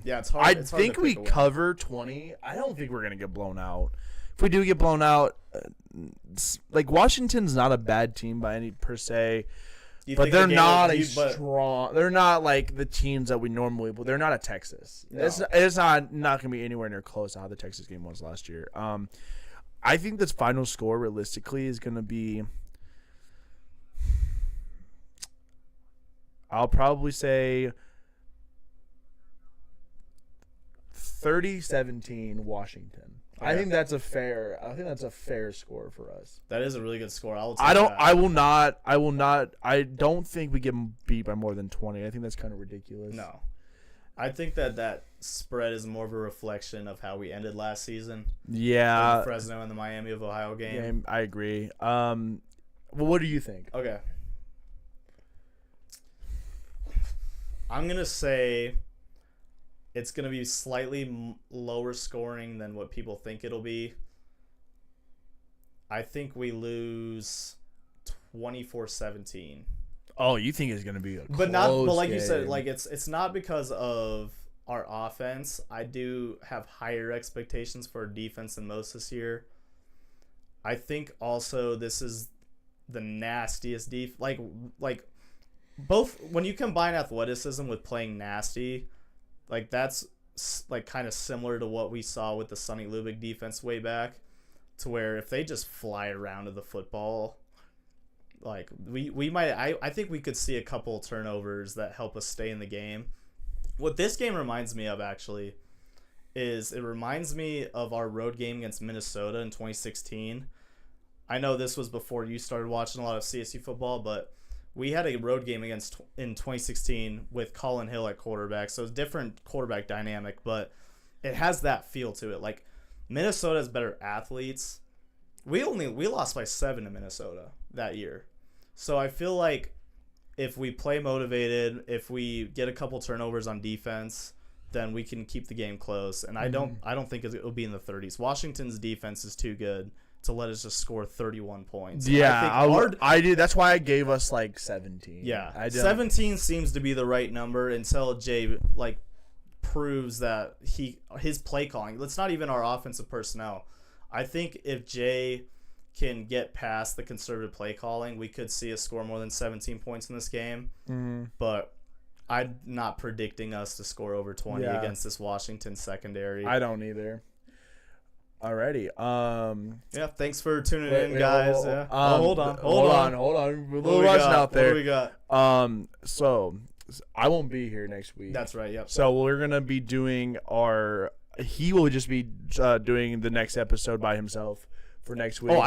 Yeah, it's hard. I think we cover 20. I don't think we're going to get blown out. If we do get blown out, like Washington's not a bad team by any per se, but they're not strong. They're not like the teams that we normally. But they're not a Texas. No. It's not going to be anywhere near close to how the Texas game was last year. I think this final score realistically is going to be. I'll probably say 30-17 Washington. Okay. I think that's a fair score for us. That is a really good score. I don't think we get beat by more than 20. I think that's kind of ridiculous. No. I think that spread is more of a reflection of how we ended last season. Yeah. The Fresno and the Miami of Ohio game. I agree. Well, what do you think? Okay. I'm going to say it's going to be slightly lower scoring than what people think it'll be. I think we lose 24-17. Oh, you think it's going to be a close but like game. You said, like it's not because of our offense. I do have higher expectations for our defense than most this year. I think also this is the nastiest like both when you combine athleticism with playing nasty, like that's like kind of similar to what we saw with the Sonny Lubick defense way back, to where if they just fly around to the football, like we might I think we could see a couple turnovers that help us stay in the game. What this game reminds me of actually is it reminds me of our road game against Minnesota in 2016. I know this was before you started watching a lot of CSU football, but we had a road game in 2016 with Colin Hill at quarterback, so it's different quarterback dynamic, but it has that feel to it. Like Minnesota has better athletes. We lost by 7 to Minnesota that year, so I feel like if we play motivated, if we get a couple turnovers on defense, then we can keep the game close. And I don't think it will be in the 30s. Washington's defense is too good to let us just score 31 points. Yeah, I did. That's why I gave us like 17. Yeah, 17 seems to be the right number until Jay like proves that his play calling. It's not even our offensive personnel. I think if Jay can get past the conservative play calling, we could see us score more than 17 points in this game. But I'm not predicting us to score over 20 against this Washington secondary. I don't either. Alrighty. Yeah, thanks for tuning in, guys. Hold on. We're a little rushing out there. What do we got? So I won't be here next week. That's right. Yep. So we're gonna be doing he will just be doing the next episode by himself for next week.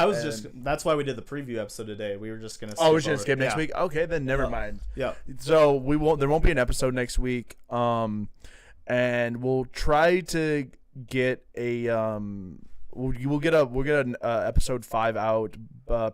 That's why we did the preview episode today. We were just gonna. We're just gonna skip next week. Okay, then never mind. Yeah. So there won't be an episode next week. And we'll try to get we'll get an episode 5 out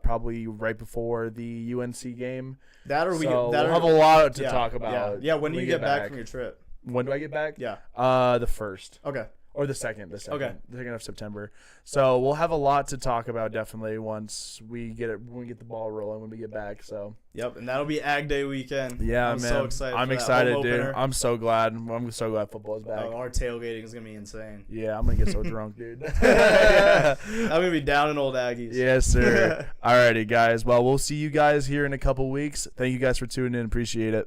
probably right before the UNC game. We'll have a lot to talk about. Yeah. When do you get back from your trip? When do I get back? Yeah. The 1st. Okay. Or the second. Okay. The 2nd of September. So we'll have a lot to talk about definitely once we get the ball rolling when we get back. So. Yep, and that'll be Ag Day weekend. Yeah, I'm man. so excited. I'm excited, dude. I'm so glad. I'm so glad football is back. Our tailgating is gonna be insane. Yeah, I'm gonna get so drunk, dude. I'm gonna be down in old Aggies. Yes, sir. Alrighty, guys. Well, we'll see you guys here in a couple weeks. Thank you guys for tuning in. Appreciate it.